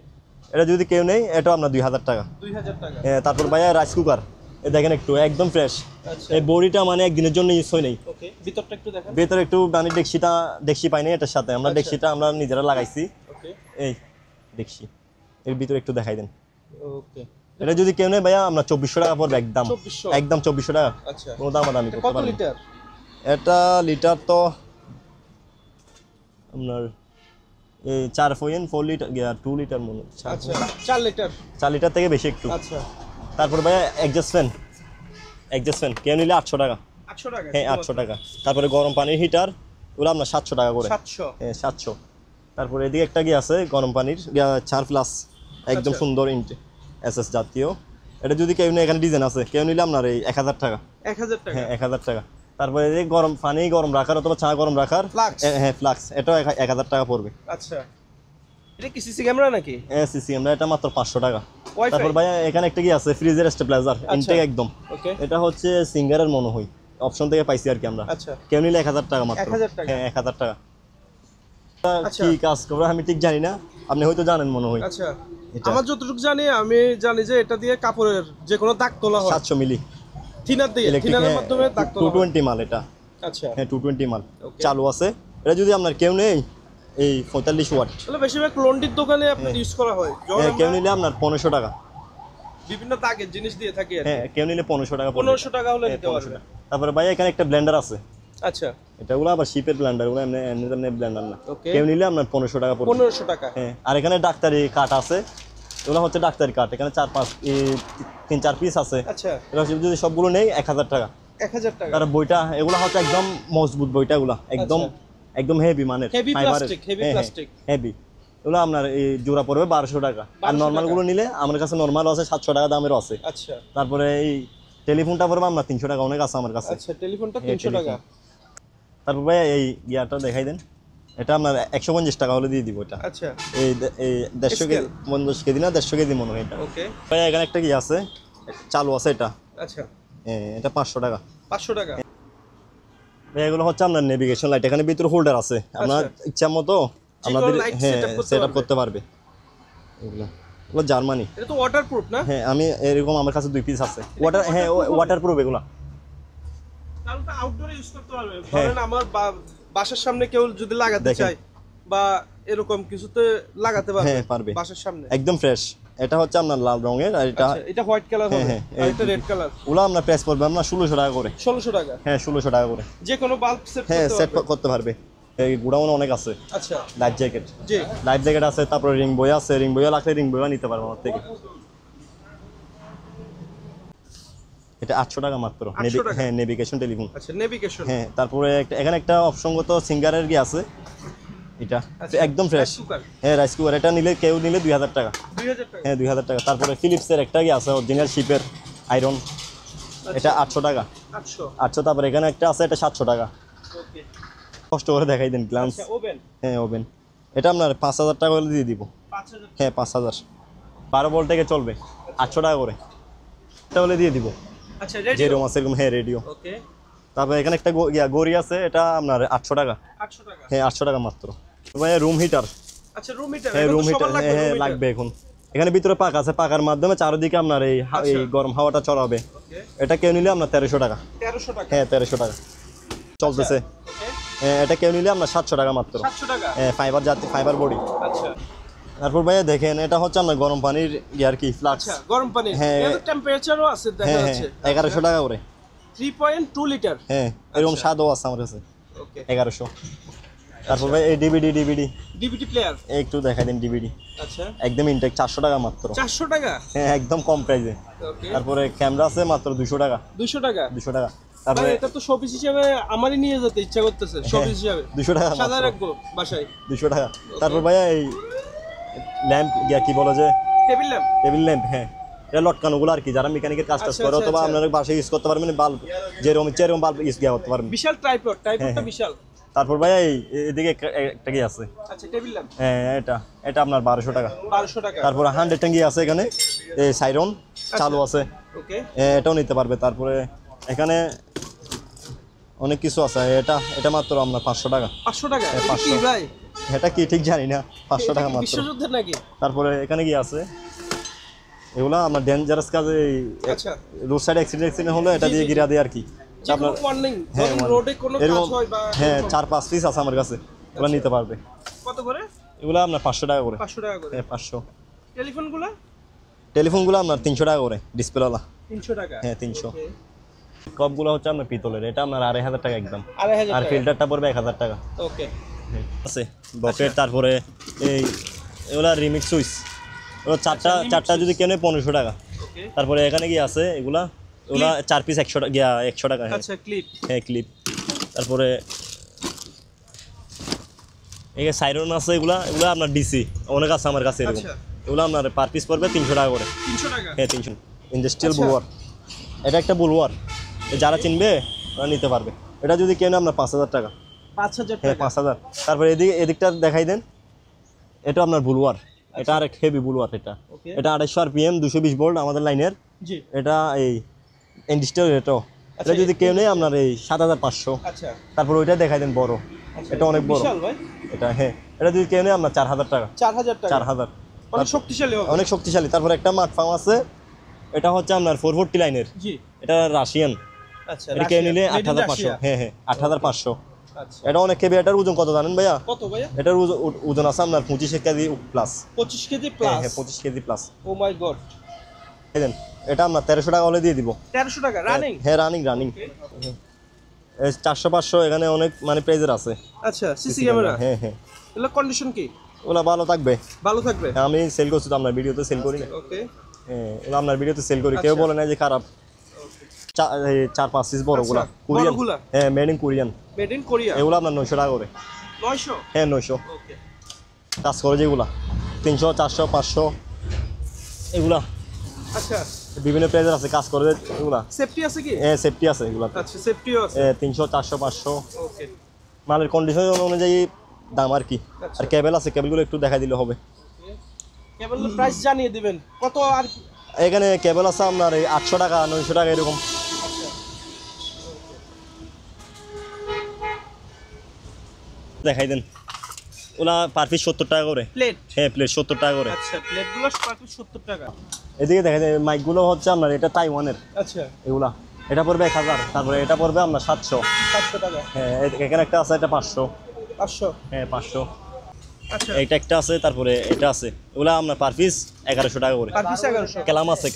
S1: এটা যদি কেউ নেই এটা আপনার 2000 টাকা।
S3: 2000 টাকা।
S1: তারপর ভাইয়া রাইস কুকার, এই দেখেন একটু একদম ফ্রেশ। এই বড়িটা মানে একদিনের জন্য ইউজ হয় নাই।
S3: ওকে, ভিতরটা একটু দেখেন।
S1: ভেতরে একটু মানে ডেকসি পাইনি এটার সাথে, আমরা ডেকসিটা আমরা নিজেরা লাগাইছি।
S3: ওকে,
S1: এই ডেকসি এর ভিতরে একটু দেখাই দেন।
S3: ওকে,
S1: এটা যদি কেউ নেই ভাইয়া আমরা 2400 টাকা পড়বে একদম।
S3: 2400
S1: একদম 2400 টাকা।
S3: আচ্ছা,
S1: কোনো দামাদামি করতে
S3: কত
S1: পারবেন।
S3: লিটার?
S1: এটা লিটার তো আপনার এই 4 লিটার 2 লিটার মনে হয়।
S3: আচ্ছা, 4 লিটার।
S1: 4 লিটার থেকে বেশি একটু।
S3: আচ্ছা,
S1: তারপর ভাইয়া এক্সজস্ট ফ্যান কেউ নিলে 800 টাকা।
S3: 800 টাকা।
S1: হ্যাঁ 800 টাকা। তারপরে গরম পানির হিটার ওগুলো আপনার 700 টাকা করে।
S3: 700।
S1: হ্যাঁ 700। তারপরে এদিকে একটা কি আছে গরম পানির 4 প্লাস একদম
S3: আচ্ছা।
S1: সুন্দর এসএস জাতীয়। এটা যদি কেউ নিলে এখানে ডিজাইন আছে, কেউ নিলে আপনার এই 1000 টাকা।
S3: 1000 টাকা।
S1: হ্যাঁ 1000 টাকা। তারপরে এই গরম পানি গরম রাখার অথবা চা গরম রাখার
S3: ফ্লাক্স।
S1: হ্যাঁ ফ্লাক্স, এটাও 1000 টাকা পড়বে।
S3: আচ্ছা, এটা কি সিসি ক্যামেরা নাকি?
S1: হ্যাঁ সিসি আমরা এটা মাত্র 500 টাকা।
S3: Wi-Fi?
S1: তারপর ভাই এখানে একটা কি আছে ফ্রিজের স্টেবিলাইজার ইনটেক একদম।
S3: ওকে,
S1: এটা হচ্ছে সিঙ্গারের মনে হয় অপশন থেকে পাইছি আর কি আমরা।
S3: আচ্ছা,
S1: কেউ নিলে 1000 টাকা মাত্র।
S3: 1000 টাকা।
S1: হ্যাঁ 1000 টাকা।
S3: আচ্ছা।
S1: কি কাজ করবে আমি ঠিক জানি না, আপনি হয়তো জানেন মনে হয়।
S3: আচ্ছা,
S1: এটা।
S3: আমার যতটুকু জানি, আমি জানি যে এটা দিয়ে কাপড়ের যে কোনো দাগ তোলা হয়।
S1: 700 মিলি
S3: থিনার দিয়ে, থিনারের মাধ্যমে দাগ তোলা হয়।
S1: 220 মাল এটা।
S3: আচ্ছা,
S1: হ্যাঁ 220 মাল
S3: Okay.
S1: চালু আছে। এটা যদি আপনার কেউ নেই এই 45 ওয়াট।
S3: তাহলে বেশিরভাগ লন্ড্রির দোকানে আপনার ইউজ করা হয়। যখন
S1: হ্যাঁ কেউ
S3: আমরা
S1: নিলে আপনার 1500 টাকা।
S3: বিভিন্ন দাগের জিনিস দিয়ে থাকি আর কি।
S1: হ্যাঁ কেউ নিলে 1500 টাকা পড়বে।
S3: 1500 টাকা হলে
S1: হ্যাঁ,
S3: নিতে
S1: 1500
S3: পারবে।
S1: টাকা। তারপরে ভাই এখানে একটা ব্লেন্ডার আছে।
S3: আচ্ছা,
S1: এটাগুলো আবার শিপের ব্লেন্ডার, ওগুলো এমনি ব্লেন্ডার না।
S3: Okay.
S1: কেউ নিলে আপনার 1500 টাকা পড়বে।
S3: 1500 টাকা।
S1: হ্যাঁ আর এখানে ডাক্তারি কাঠ আছে, এগুলো হচ্ছে ডাক্তারি কাঠ। এখানে 3-4 পিস আছে।
S3: আচ্ছা,
S1: এটা হচ্ছে যদি সবগুলো নেই 1000 টাকা।
S3: 1000 টাকা।
S1: তার বইটা এগুলো হচ্ছে একদম মজবুত বইটা, এগুলো একদম একদম হেভি মানের
S3: Heavy plastic, heavy plastic।
S1: Heavy. এগুলো আপনার এই জোড়া পড়বে 1200 টাকা। আর
S3: 1200
S1: নর্মাল গুলো নিলে আমার কাছে নর্মাল আছে 700 টাকা দামেরও আছে।
S3: আচ্ছা,
S1: তারপরে এই টেলিফোনটা পড়বে আপনার 300 টাকা, অনেক আছে আমার কাছে।
S3: আচ্ছা, টেলিফোনটা
S1: হ্যাঁ,
S3: 300 টাকা।
S1: তারপর ভাই এই ইয়াটা দেখাই দেন, এটা আপনার 150 টাকা হলে দিয়ে দিব। এটা
S3: আচ্ছা,
S1: এই 150 কেজি 50 কেজি না 150 কেজি মনে হয় এটা।
S3: ওকে,
S1: ভাই এখানে একটা কি আছে চালু আছে এটা।
S3: আচ্ছা,
S1: এটা 500 টাকা।
S3: 500 টাকা।
S1: ভাই এগুলো হচ্ছে আপনার নেভিগেশন লাইট, এখানে ভিতরে হোল্ডার আছে, আপনার ইচ্ছা মতো আমাদের
S3: light
S1: হ্যাঁ
S3: setup করতে
S1: সেটআপ
S3: পারবে।
S1: করতে পারবে। এগুলো জার্মানি।
S3: এটা তো ওয়াটারপ্রুফ না?
S1: হ্যাঁ আমি এরকম আমার কাছে 2 পিস আছে ওয়াটার, হ্যাঁ ওয়াটারপ্রুফ এগুলো।
S3: তাহলে তো আউটডোরে ইউজ করতে পারবে।
S1: হ্যাঁ।
S3: ধরেন আমার বাসার সামনে কেউ যদি লাগাতে
S1: দেখেন।
S3: চায় বা এরকম কিছুতে লাগাতে পারবে।
S1: হ্যাঁ, পারবে।
S3: বাসার সামনে।
S1: একদম ফ্রেশ। এটা হচ্ছে আপনার লাল রঙের, আর এটা
S3: আচ্ছা, এটা হোয়াইট কালার হবে
S1: হ্যাঁ,
S3: আর এটা রেড কালার।
S1: ওগুলো আপনার প্রাইস পড়বে আপনার 1600 টাকা করে।
S3: 1600 টাকা।
S1: হ্যাঁ 1600 টাকা করে।
S3: যে কোনো বাল্ব সেট
S1: হ্যাঁ
S3: করতে
S1: সেট
S3: পারবে।
S1: করতে পারবে। এই গুড়াউন অনেক আছে।
S3: আচ্ছা,
S1: লাইফ জ্যাকেট,
S3: জি,
S1: লাইফ জ্যাকেট আছে। তারপরে রিং বই আছে, রিং বইও লাগলে রিং বইও নিতে পারবো আমার থেকে। এটা 800 টাকা মাত্র।
S3: 800 টাকা?
S1: হ্যাঁ নেভিগেশন টেলিফোন।
S3: আচ্ছা, নেভিগেশন।
S1: হ্যাঁ তারপরে এখানে একটা অপশনগত সিঙ্গারের কি আছে এটা
S3: আচ্ছা,
S1: একদম ফ্রেশ।
S3: rice cooker।
S1: হ্যাঁ রাইস কুকার, এটা নিলে কেউ নিলে 2000 টাকা।
S3: 2000 টাকা।
S1: হ্যাঁ 2000 টাকা। তারপরে ফিলিপসের একটা কি আছে অরিজিনাল শিপের আয়রন, এটা 800 টাকা।
S3: 800।
S1: 800। তারপরে এখানে একটা আছে এটা 700 টাকা।
S3: ওকে।
S1: কষ্ট করে দেখাই দেন গ্লান্স।
S3: আচ্ছা, ওভেন।
S1: হ্যাঁ ওভেন, এটা আপনার 5000 টাকা করে দিয়ে দিব।
S3: 5000।
S1: হ্যাঁ 5000। 12 ভোল্ট থেকে চলবে, 800 টাকা করে। এটা বলে দিয়ে দিব।
S3: আচ্ছা, রেডি।
S1: যেরকম আছে এরকম, হ্যাঁ রেডিও।
S3: ওকে।
S1: তারপরে এখানে একটা গড়ি আছে, এটা আপনার 800 টাকা।
S3: 800 টাকা।
S1: হ্যাঁ 800 টাকা মাত্র। ভাই রুম হিটার।
S3: আচ্ছা, রুম হিটার।
S1: হ্যাঁ রুম হিটার, হ্যাঁ লাগবে এখন। এখানে ভিতরে পাকা আছে, পাকার মাধ্যমে চারিদিকে আপনার এই এই গরম হাওয়াটা চড়াবে।
S3: ওকে।
S1: এটা কেউ নিলে আপনার 1300 টাকা।
S3: 1300 টাকা।
S1: হ্যাঁ 1300 টাকা চলতেছে।
S3: ওকে।
S1: হ্যাঁ এটা কেউ নিলে আপনার 700 টাকা মাত্র।
S3: 700 টাকা।
S1: হ্যাঁ ফাইবার বডি।
S3: আচ্ছা,
S1: তারপর ভাইয়া দেখেন এটা হচ্ছে আপনার গরম পানির ইয়ার কি ফ্লাক্স।
S3: আচ্ছা, গরম পানি।
S1: হ্যাঁ।
S3: এর টেম্পারেচারও আছে দেখা
S1: হ্যাঁ হ্যাঁ
S3: যাচ্ছে।
S1: 1100 টাকা করে।
S3: 3.2 লিটার।
S1: হ্যাঁ এরকম
S3: আচ্ছা।
S1: স্বাদও আছে আমার কাছে।
S3: ওকে।
S1: 1100। তারপর ভাই এই ডিভিডি
S3: ডিভিডি প্লেয়ার।
S1: একটু দেখাই দিন ডিভিডি।
S3: আচ্ছা,
S1: একদম ইনটেক 400 টাকা মাত্র।
S3: 400 টাকা।
S1: হ্যাঁ একদম কম প্রাইসে।
S3: ওকে।
S1: তারপরে ক্যামেরা আছে মাত্র 200 টাকা।
S3: 200 টাকা।
S1: 200 টাকা।
S3: ভাই,
S1: তারপরে
S3: এটা তো শোপিস হিসেবে আমারই নিয়ে যেতে ইচ্ছা করতেছে, শোপিস হিসেবে।
S1: 200 টাকা
S3: সাদা
S1: মাত্র।
S3: রাখবো বাসায়।
S1: 200 টাকা। তারপর ভাইয়া এই ল্যাম্প কি বলে যে
S3: টেবিল ল্যাম্প।
S1: টেবিল ল্যাম্প, হ্যাঁ এটা লটকানোগুলো আর কি, যারা মেকানিকের কাজ টাজ
S3: আচ্ছা,
S1: করে
S3: আচ্ছা,
S1: অথবা
S3: আচ্ছা।
S1: আপনারা বাসায় ইউজ করতে পারবেন, বাল্ব যেরকম ইচ্ছে এরকম বাল্ব ইউজ করতে পারবেন।
S3: বিশাল ট্রাইপড,
S1: হ্যাঁ।
S3: বিশাল।
S1: তারপর ভাইয়া এদিকে একটা কি আছে,
S3: আচ্ছা, টেবিল ল্যাম্প।
S1: হ্যাঁ এটা আপনার 1200 টাকা।
S3: 1200 টাকা।
S1: তারপর 100 ট্যাঙ্কি আছে এখানে, এই সাইরন চালু আছে,
S3: ওকে।
S1: এটাও নিতে পারবে। তারপরে এখানে অনেক কিছু আছে, এটা মাত্র আপনার 500 টাকা।
S3: 500 টাকা।
S1: হ্যাঁ,
S3: এটা কি
S1: 500
S3: ভাই?
S1: এটা কি ঠিক জানি না, 500 টাকা
S3: এটা কি
S1: মাত্র।
S3: বিশ্বযুদ্ধের নাকি?
S1: তারপরে এখানে কি আছে, এগুলা আমার ডেঞ্জারাস কাজে,
S3: আচ্ছা
S1: রোড সাইড অ্যাক্সিডেন্ট হলে এটা দিয়ে গিরা দেয় আর কি।
S3: যে কোনো ওয়ার্নিং
S1: হ্যাঁ,
S3: ধরুন
S1: warning।
S3: রোডে কোনো কাজ
S1: এরকম
S3: হয় বা
S1: হ্যাঁ
S3: এরকম।
S1: 4-5 পিস আছে আমার কাছে, এগুলো নিতে পারবে।
S3: কত করে?
S1: এগুলো আপনার 500 টাকা করে।
S3: 500 টাকা করে।
S1: হ্যাঁ 500।
S3: টেলিফোনগুলো
S1: টেলিফোনগুলো আপনার 300 টাকা করে, ডিসপ্লেওয়ালা।
S3: 300 টাকা।
S1: হ্যাঁ 300।
S3: ওকে।
S1: কপগুলো হচ্ছে আপনার পিতলের, এটা আপনার 2500 টাকা একদম।
S3: 2500
S1: আর
S3: টাকা।
S1: ফিল্টারটা পড়বে 1000 টাকা।
S3: ওকে।
S1: আছে বকেট, তারপরে এই এগুলা রিমিক্স সুইচ, ওগুলো চারটা যদি কেনে 1500 টাকা।
S3: ওকে।
S1: তারপরে এখানে কি আছে, এগুলা 4 পিস 100 টাকা, 100 টাকা। হ্যাঁ
S3: আচ্ছা ক্লিপ।
S1: হ্যাঁ ক্লিপ। তারপরে এই সাইরন আছে, এগুলা আপনার ডিসি অনেক আছে আমার কাছে এরকম।
S3: আচ্ছা।
S1: এগুলো আপনার পার পিস পড়বে 300 টাকা করে।
S3: 300 টাকা।
S1: হ্যাঁ 300। ইন্ডাস্ট্রিয়াল
S3: আচ্ছা।
S1: বুলওয়ার, এটা একটা বুলওয়ার, যারা চিনবে ওরা নিতে পারবে। এটা যদি কেনে আপনার 5000 টাকা।
S3: 5000
S1: হ্যাঁ
S3: টাকা।
S1: 5000। তারপরে এদিকটা দেখাই দেন, এটা আপনার বুলওয়ার, এটা আরেক হেভি বুলওয়ার। এটা
S3: ওকে।
S1: এটা 250 RPM 220 ভোল্ট আমাদের লাইনের।
S3: জি।
S1: এটা এই ইন্ডাস্ট্রিয়াল রেটও। এটা যদি কেউ নেই আপনার এই 7500।
S3: আচ্ছা।
S1: তারপর ওইটা দেখাই দেন বড়, এটা অনেক বড়।
S3: বিশাল ভাই।
S1: এটা হ্যাঁ, এটা যদি কেউ নেই আপনার 4000 টাকা।
S3: 4000 টাকা।
S1: 4000
S3: অনেক শক্তিশালী হবে।
S1: অনেক শক্তিশালী। তারপর একটা মাঠ ফার্ম আছে, এটা হচ্ছে আপনার 440 লাইনের।
S3: জি।
S1: এটা রাশিয়ান।
S3: আচ্ছা।
S1: এটা কেউ নিলে
S3: Made in
S1: 8500।
S3: Russia।
S1: হ্যাঁ হ্যাঁ 8500।
S3: আচ্ছা।
S1: এটা অনেক কেবি। এটার ওজন কত জানেন ভাইয়া?
S3: কত ভাইয়া?
S1: এটার ওজন আছে আপনার 25 কেজি প্লাস।
S3: 25 কেজি
S1: হ্যাঁ
S3: প্লাস।
S1: হ্যাঁ 25 কেজি প্লাস।
S3: ও মাই গড।
S1: এই দেন, এটা আমরা 1300 টাকা হলে দিয়ে দিব।
S3: 1300 টাকা রানিং।
S1: হ্যাঁ রানিং। 400-500 এখানে অনেক মানে প্রাইজের আছে।
S3: আচ্ছা সিসি ক্যামেরা।
S1: হ্যাঁ হ্যাঁ,
S3: এগুলো কন্ডিশন কি?
S1: ওগুলো ভালো থাকবে।
S3: ভালো থাকবে।
S1: হ্যাঁ, আমি সেল করছি তো, আপনার ভিডিওতে সেল করি না।
S3: ওকে।
S1: হ্যাঁ ওগুলো আপনার ভিডিওতে সেল করি, কেউ
S3: আচ্ছা।
S1: বলে না যে খারাপ। 4-5 পিস বড়গুলা,
S3: আচ্ছা,
S1: কোরিয়ান।
S3: বড়গুলা?
S1: হ্যাঁ made in Korean.
S3: Made in Korea.
S1: এগুলো আপনার 900 টাকা করে।
S3: 900।
S1: হ্যাঁ 900।
S3: ওকে।
S1: কাজ করে যেগুলা 300, 400, 500 এগুলা
S3: আচ্ছা।
S1: বিভিন্ন প্রাইজের আছে, কাজ করে এগুলা।
S3: সেফটি আছে কি?
S1: হ্যাঁ সেফটি আছে এগুলা।
S3: আচ্ছা সেফটিও আছে।
S1: 300, 400, 500
S3: ওকে।
S1: মালের কন্ডিশন অনুযায়ী দাম আর কি।
S3: আচ্ছা।
S1: আর কেবল আছে, কেবলগুলো একটু দেখা দিলে হবে।
S3: কেবল প্রাইস জানিয়ে দিবেন কত আর
S1: এখানে কেবল আছে আপনার এই 800 টাকা, 900 টাকা এরকম। দেখাই দেন, ওলা পার পিস 70 টাকা করে।
S3: প্লেট?
S1: হ্যাঁ প্লেট 70 টাকা করে।
S3: আচ্ছা প্লেটগুলো পার পিস 70 টাকা।
S1: এদিকে দেখা যায় মাইকগুলো হচ্ছে আপনার এটা তাইওয়ানের
S3: আচ্ছা
S1: এগুলা। এটা পড়বে 1000। তারপরে এটা পড়বে আপনার 700।
S3: 700 টাকা।
S1: হ্যাঁ এখানে একটা আছে, এটা 500।
S3: 500।
S1: হ্যাঁ 500।
S3: আচ্ছা
S1: এইটা একটা আছে, তারপরে এটা আছে। এগুলা আপনার পার পিস 1100 টাকা করে।
S3: Per piece 1100।
S1: কেলাম আছে,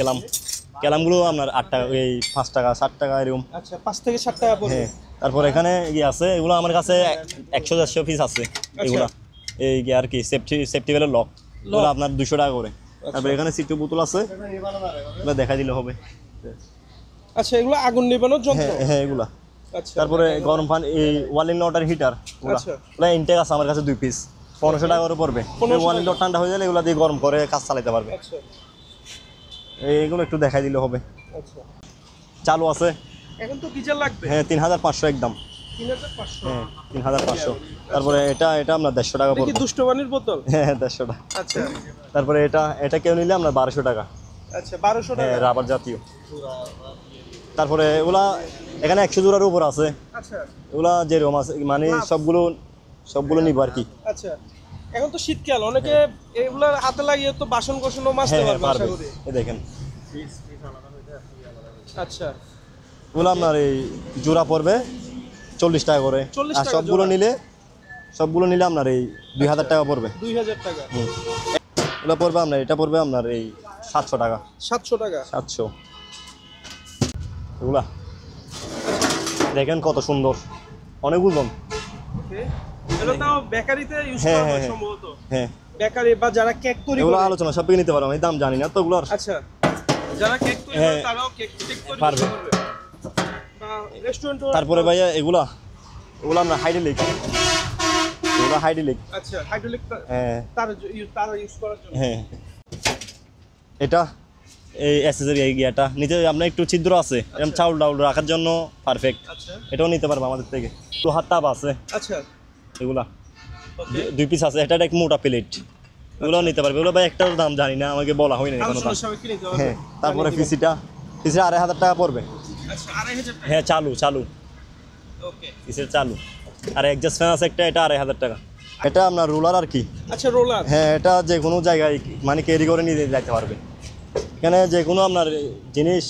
S1: কেলামগুলো আপনার 8 টাকা, এই 5 টাকা 7 টাকা এরকম।
S3: আচ্ছা 5 থেকে 7 টাকা পড়বে।
S1: হ্যাঁ তারপর এখানে ইয়ে আছে, এগুলো আমার কাছে 100-150 পিস আছে এগুলা। এই আর কি সেফটি বেলের লক, এগুলো আপনার 200 টাকা করে। তারপর এখানে সিটু বোতল আছে, এগুলো দেখা দিলে হবে।
S3: আচ্ছা এগুলো আগুন নেভানোর যন্ত্র?
S1: হ্যাঁ হ্যাঁ এগুলা।
S3: আচ্ছা
S1: তারপরে গরম পানি, এই ওয়ালিন ওয়াটার হিটার,
S3: আচ্ছা।
S1: ওগুলা ইনটেক আছে আমার কাছে 2 পিস, 1500 টাকা করে পড়বে।
S3: 1500
S1: ওয়ালিন ঠান্ডা হয়ে গেলে এগুলা দিয়ে গরম করে কাজ চালাতে পারবে।
S3: আচ্ছা
S1: এইগুলো একটু দেখাই দিলে হবে।
S3: আচ্ছা।
S1: চালু আছে।
S3: এখন তো গিজার লাগবে।
S1: হ্যাঁ 3500 একদম।
S3: 3500।
S1: হ্যাঁ 3500। তারপরে এটা আমরা 150 টাকা
S3: দেখি
S1: পড়বে।
S3: দুষ্ট পানির বোতল।
S1: হ্যাঁ 150 টাকা।
S3: আচ্ছা
S1: তারপরে এটা কেউ নিলে আমরা 1200 টাকা।
S3: আচ্ছা 1200
S1: হ্যাঁ
S3: টাকা।
S1: রাবার জাতীয়। তারপরে এগুলা এখানে 100 জোড়ার উপর আছে।
S3: আচ্ছা
S1: এগুলা যেরকম আছে মানে সবগুলো নিব আর কি।
S3: আচ্ছা এখন তো শীতকাল, অনেকে এগুলার হাতে লাগিয়ে তো বাসন কোসনও মাজতে
S1: হ্যাঁ হ্যাঁ
S3: পারবে আশা
S1: পারবে।
S3: করি।
S1: এই দেখেন
S3: আচ্ছা
S1: এগুলো আপনার এই জোড়া পড়বে 40 টাকা করে।
S3: 40
S1: আর
S3: টাকা
S1: সবগুলো
S3: জোড়া।
S1: নিলে আপনার এই 2000 টাকা পড়বে।
S3: 2000 টাকা।
S1: এগুলো পড়বে আপনার, এটা পড়বে আপনার এই 700 টাকা।
S3: 700 টাকা।
S1: 700 এগুলা দেখেন কত সুন্দর, অনেক ওজন।
S3: ওকে এগুলো তাও বেকারিতে ইউজ
S1: হ্যাঁ,
S3: করা হয়
S1: হ্যাঁ,
S3: সম্ভবত।
S1: হ্যাঁ
S3: বেকারি বা যারা কেক তৈরি
S1: এগুলো
S3: করে।
S1: আলোচনা সব নিতে পারো, আমি দাম জানি না তো ওগুলোর।
S3: আচ্ছা যারা কেক তৈরি করে
S1: হ্যাঁ,
S3: তারাও কেক তৈরি
S1: পারবে।
S3: করবে বা রেস্টুরেন্ট।
S1: তারপরে ভাইয়া এগুলো আমরা হাইড্রোলিক, এগুলো হাইড্রোলিক।
S3: আচ্ছা হাইড্রোলিক
S1: হ্যাঁ
S3: তারা ইউজ করার জন্য।
S1: হ্যাঁ এটা এই অ্যাক্সেসরি গিয়াটা নিচে আপনার একটু ছিদ্র আছে, এরকম চাউল ডাউল রাখার জন্য পারফেক্ট।
S3: আচ্ছা
S1: এটাও নিতে পারবে আমাদের থেকে। লোহার তাপ আছে
S3: আচ্ছা
S1: এগুলা,
S3: ওকে
S1: 2 পিস আছে। এটা এক মোটা প্লেট, এগুলোও নিতে পারবে। এগুলো ভাই একটার দাম জানি না, আমাকে বলা হয়নি এখনো দাম।
S3: আলোচনার সময় কি নিতে হবে?
S1: হ্যাঁ তারপরে পিসিটা 2500 টাকা পড়বে।
S3: আচ্ছা 2500 টাকা।
S1: হ্যাঁ চালু
S3: ওকে
S1: পিসের চালু। আর এক্সজস্ট ফ্যান আছে একটা, এটা 2500 টাকা। এটা আপনার রোলার আর কি।
S3: আচ্ছা রোলার।
S1: হ্যাঁ, এটা যে কোনো জায়গায় মানে ক্যারি করে নিয়ে যেতে পারবে। এখানে যে কোনো আপনার জিনিস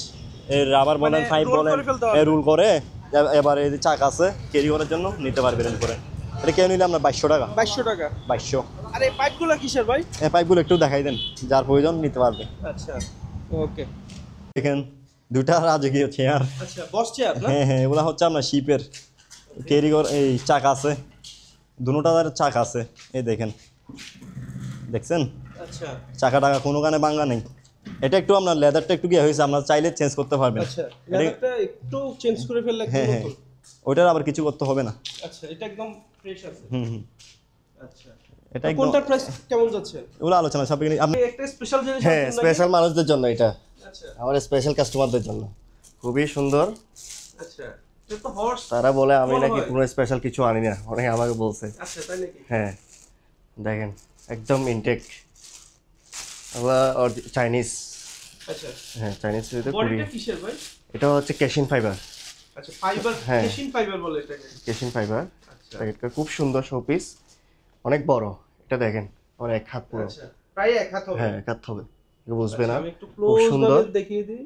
S1: রাবার বলেন, পাইপ বলেন, রোল করে এবার এই চাক আছে ক্যারি করার জন্য নিতে পারবেন করে। এটা কেউ নিলে আপনার 2200 টাকা।
S3: 2200 টাকা।
S1: 2200।
S3: আর এই পাইপগুলো কিসের ভাই?
S1: এই পাইপগুলো একটু দেখাই দেন, যার প্রয়োজন নিতে পারবে।
S3: আচ্ছা ওকে।
S1: দেখেন দুটা রাজকীয় চেয়ার।
S3: আচ্ছা বস চেয়ার না?
S1: হ্যাঁ হ্যাঁ, এগুলা হচ্ছে আপনার শিপের ক্যারি করে। এই চাক আছে, দুটার চাক আছে, এই দেখেন, দেখছেন?
S3: আচ্ছা
S1: চাকা টাকা কোনো কানে ভাঙা নেই। এটা একটু আপনার লেদারটা একটু গিয়ে হয়েছে, আপনার চাইলে চেঞ্জ করতে পারবেন।
S3: আচ্ছা লেদারটা একটু চেঞ্জ করে ফেললে
S1: হ্যাঁ হ্যাঁ, ওইটার আবার কিছু করতে হবে না।
S3: আচ্ছা এটা একদম ফ্রেশ আছে।
S1: হুম।
S3: আচ্ছা
S1: এটা
S3: কোনটার প্রাইস কেমন যাচ্ছে?
S1: ওগুলো আলোচনা সব আপনি।
S3: একটা স্পেশাল জিনিস।
S2: হ্যাঁ, স্পেশাল মানুষদের জন্য এটা,
S3: আচ্ছা
S2: আমার স্পেশাল কাস্টমারদের জন্য খুবই সুন্দর।
S3: আচ্ছা এটা তো হর্স।
S2: তারা বলে আমি নাকি কোনো স্পেশাল কিছু আনি না, অনেকে আমাকে বলছে।
S3: আচ্ছা তাই নাকি?
S2: হ্যাঁ দেখেন একদম ইনটেক, ওগুলা চাইনিজ।
S3: আচ্ছা
S2: হ্যাঁ চাইনিজ খুবই।
S3: বডিটা কিসের ভাই?
S2: এটা হচ্ছে ক্যাশিন ফাইবার।
S3: আচ্ছা ফাইবার,
S2: হ্যাঁ।
S3: কেশিন ফাইবার বলে এটাকে।
S2: Casein fibre.
S3: আচ্ছা
S2: প্যাকেটটা খুব সুন্দর, শোপিস, অনেক বড়। এটা দেখেন আমার এক হাত পুরো।
S3: আচ্ছা প্রায় এক হাত হবে।
S2: হ্যাঁ এক হাত হবে, কেউ বুঝবে না।
S3: আমি একটু
S2: খুব
S3: ক্লোজ
S2: সুন্দর
S3: ভাবে দেখিয়ে দিই।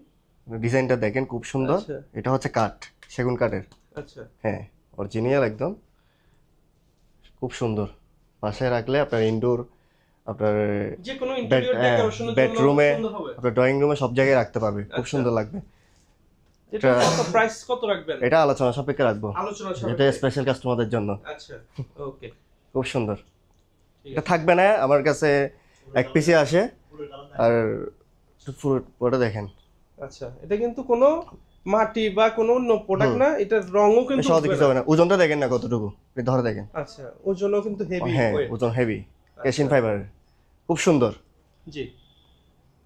S2: ডিজাইনটা দেখেন, খুব সুন্দর।
S3: আচ্ছা।
S2: এটা হচ্ছে কাঠ, সেগুন কাঠের।
S3: আচ্ছা
S2: হ্যাঁ অরিজিনাল একদম, খুব সুন্দর। বাসায় রাখলে আপনার ইনডোর, আপনার
S3: যে কোনো ইন্টেরিয়র ডেকোরেশনের জন্য
S2: বেডরুমে,
S3: সুন্দর হবে।
S2: আপনার ড্রয়িং রুমে, সব জায়গায় রাখতে পারবে, খুব
S3: আচ্ছা।
S2: সুন্দর লাগবে।
S3: এটা কত প্রাইস কত রাখবেন?
S2: এটা আলোচনা সাপেক্ষে রাখবো,
S3: আলোচনা
S2: এটা
S3: সাপেক্ষে।
S2: স্পেশাল কাস্টমারদের জন্য।
S3: আচ্ছা ওকে
S2: খুব সুন্দর।
S3: ঠিক
S2: এটা
S3: আছে।
S2: থাকবে না আমার কাছে, এক পিসে আসে। আর পুরোটা দেখেন,
S3: আচ্ছা এটা কিন্তু কোনো মাটি বা কোনো অন্য প্রোডাক্ট না, এটার রংও কিন্তু
S2: সহজে
S3: উঠবে
S2: কিছু
S3: না।
S2: হবে না। ওজনটা দেখেন না কতটুকু, আপনি ধরে দেখেন।
S3: আচ্ছা ওজনও কিন্তু হেভি।
S2: হ্যাঁ ওজন হেভি, ক্যাশিন ফাইবারের, খুব সুন্দর।
S3: জি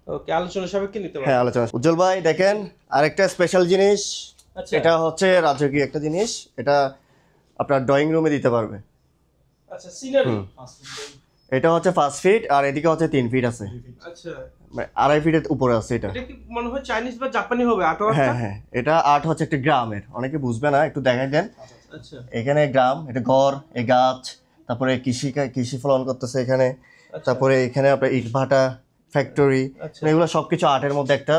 S3: ওকে, আলোচনা সাপেক্ষে নিতে
S2: হ্যাঁ
S3: পারবেন।
S2: আলোচনা। উজ্জ্বল ভাই দেখেন আরেকটা স্পেশাল জিনিস,
S3: আচ্ছা
S2: এটা হচ্ছে রাজকীয় একটা জিনিস। এটা আপনার ড্রয়িং রুমে দিতে পারবে।
S3: আচ্ছা সিনারি।
S2: এটা হচ্ছে 5 ফিট, আর এদিকে হচ্ছে 3 ফিট আছে,
S3: আচ্ছা
S2: মানে 2.5 ফিটের উপরে আছে এটা।
S3: এটা কি মনে হয় চাইনিজ বা জাপানি হবে আর্টওয়ার্কটা?
S2: হ্যাঁ হ্যাঁ, এটা আর্ট হচ্ছে একটা গ্রামের, অনেকে বুঝবে না, একটু দেখাই দেন।
S3: আচ্ছা
S2: এখানে গ্রাম, এটা ঘর, এই গাছ, তারপরে কৃষি ফলন করতেছে এখানে, তারপরে এখানে আপনার ইট ভাটা ফ্যাক্টরি,
S3: আচ্ছা।
S2: এগুলো সবকিছু আর্টের মধ্যে একটা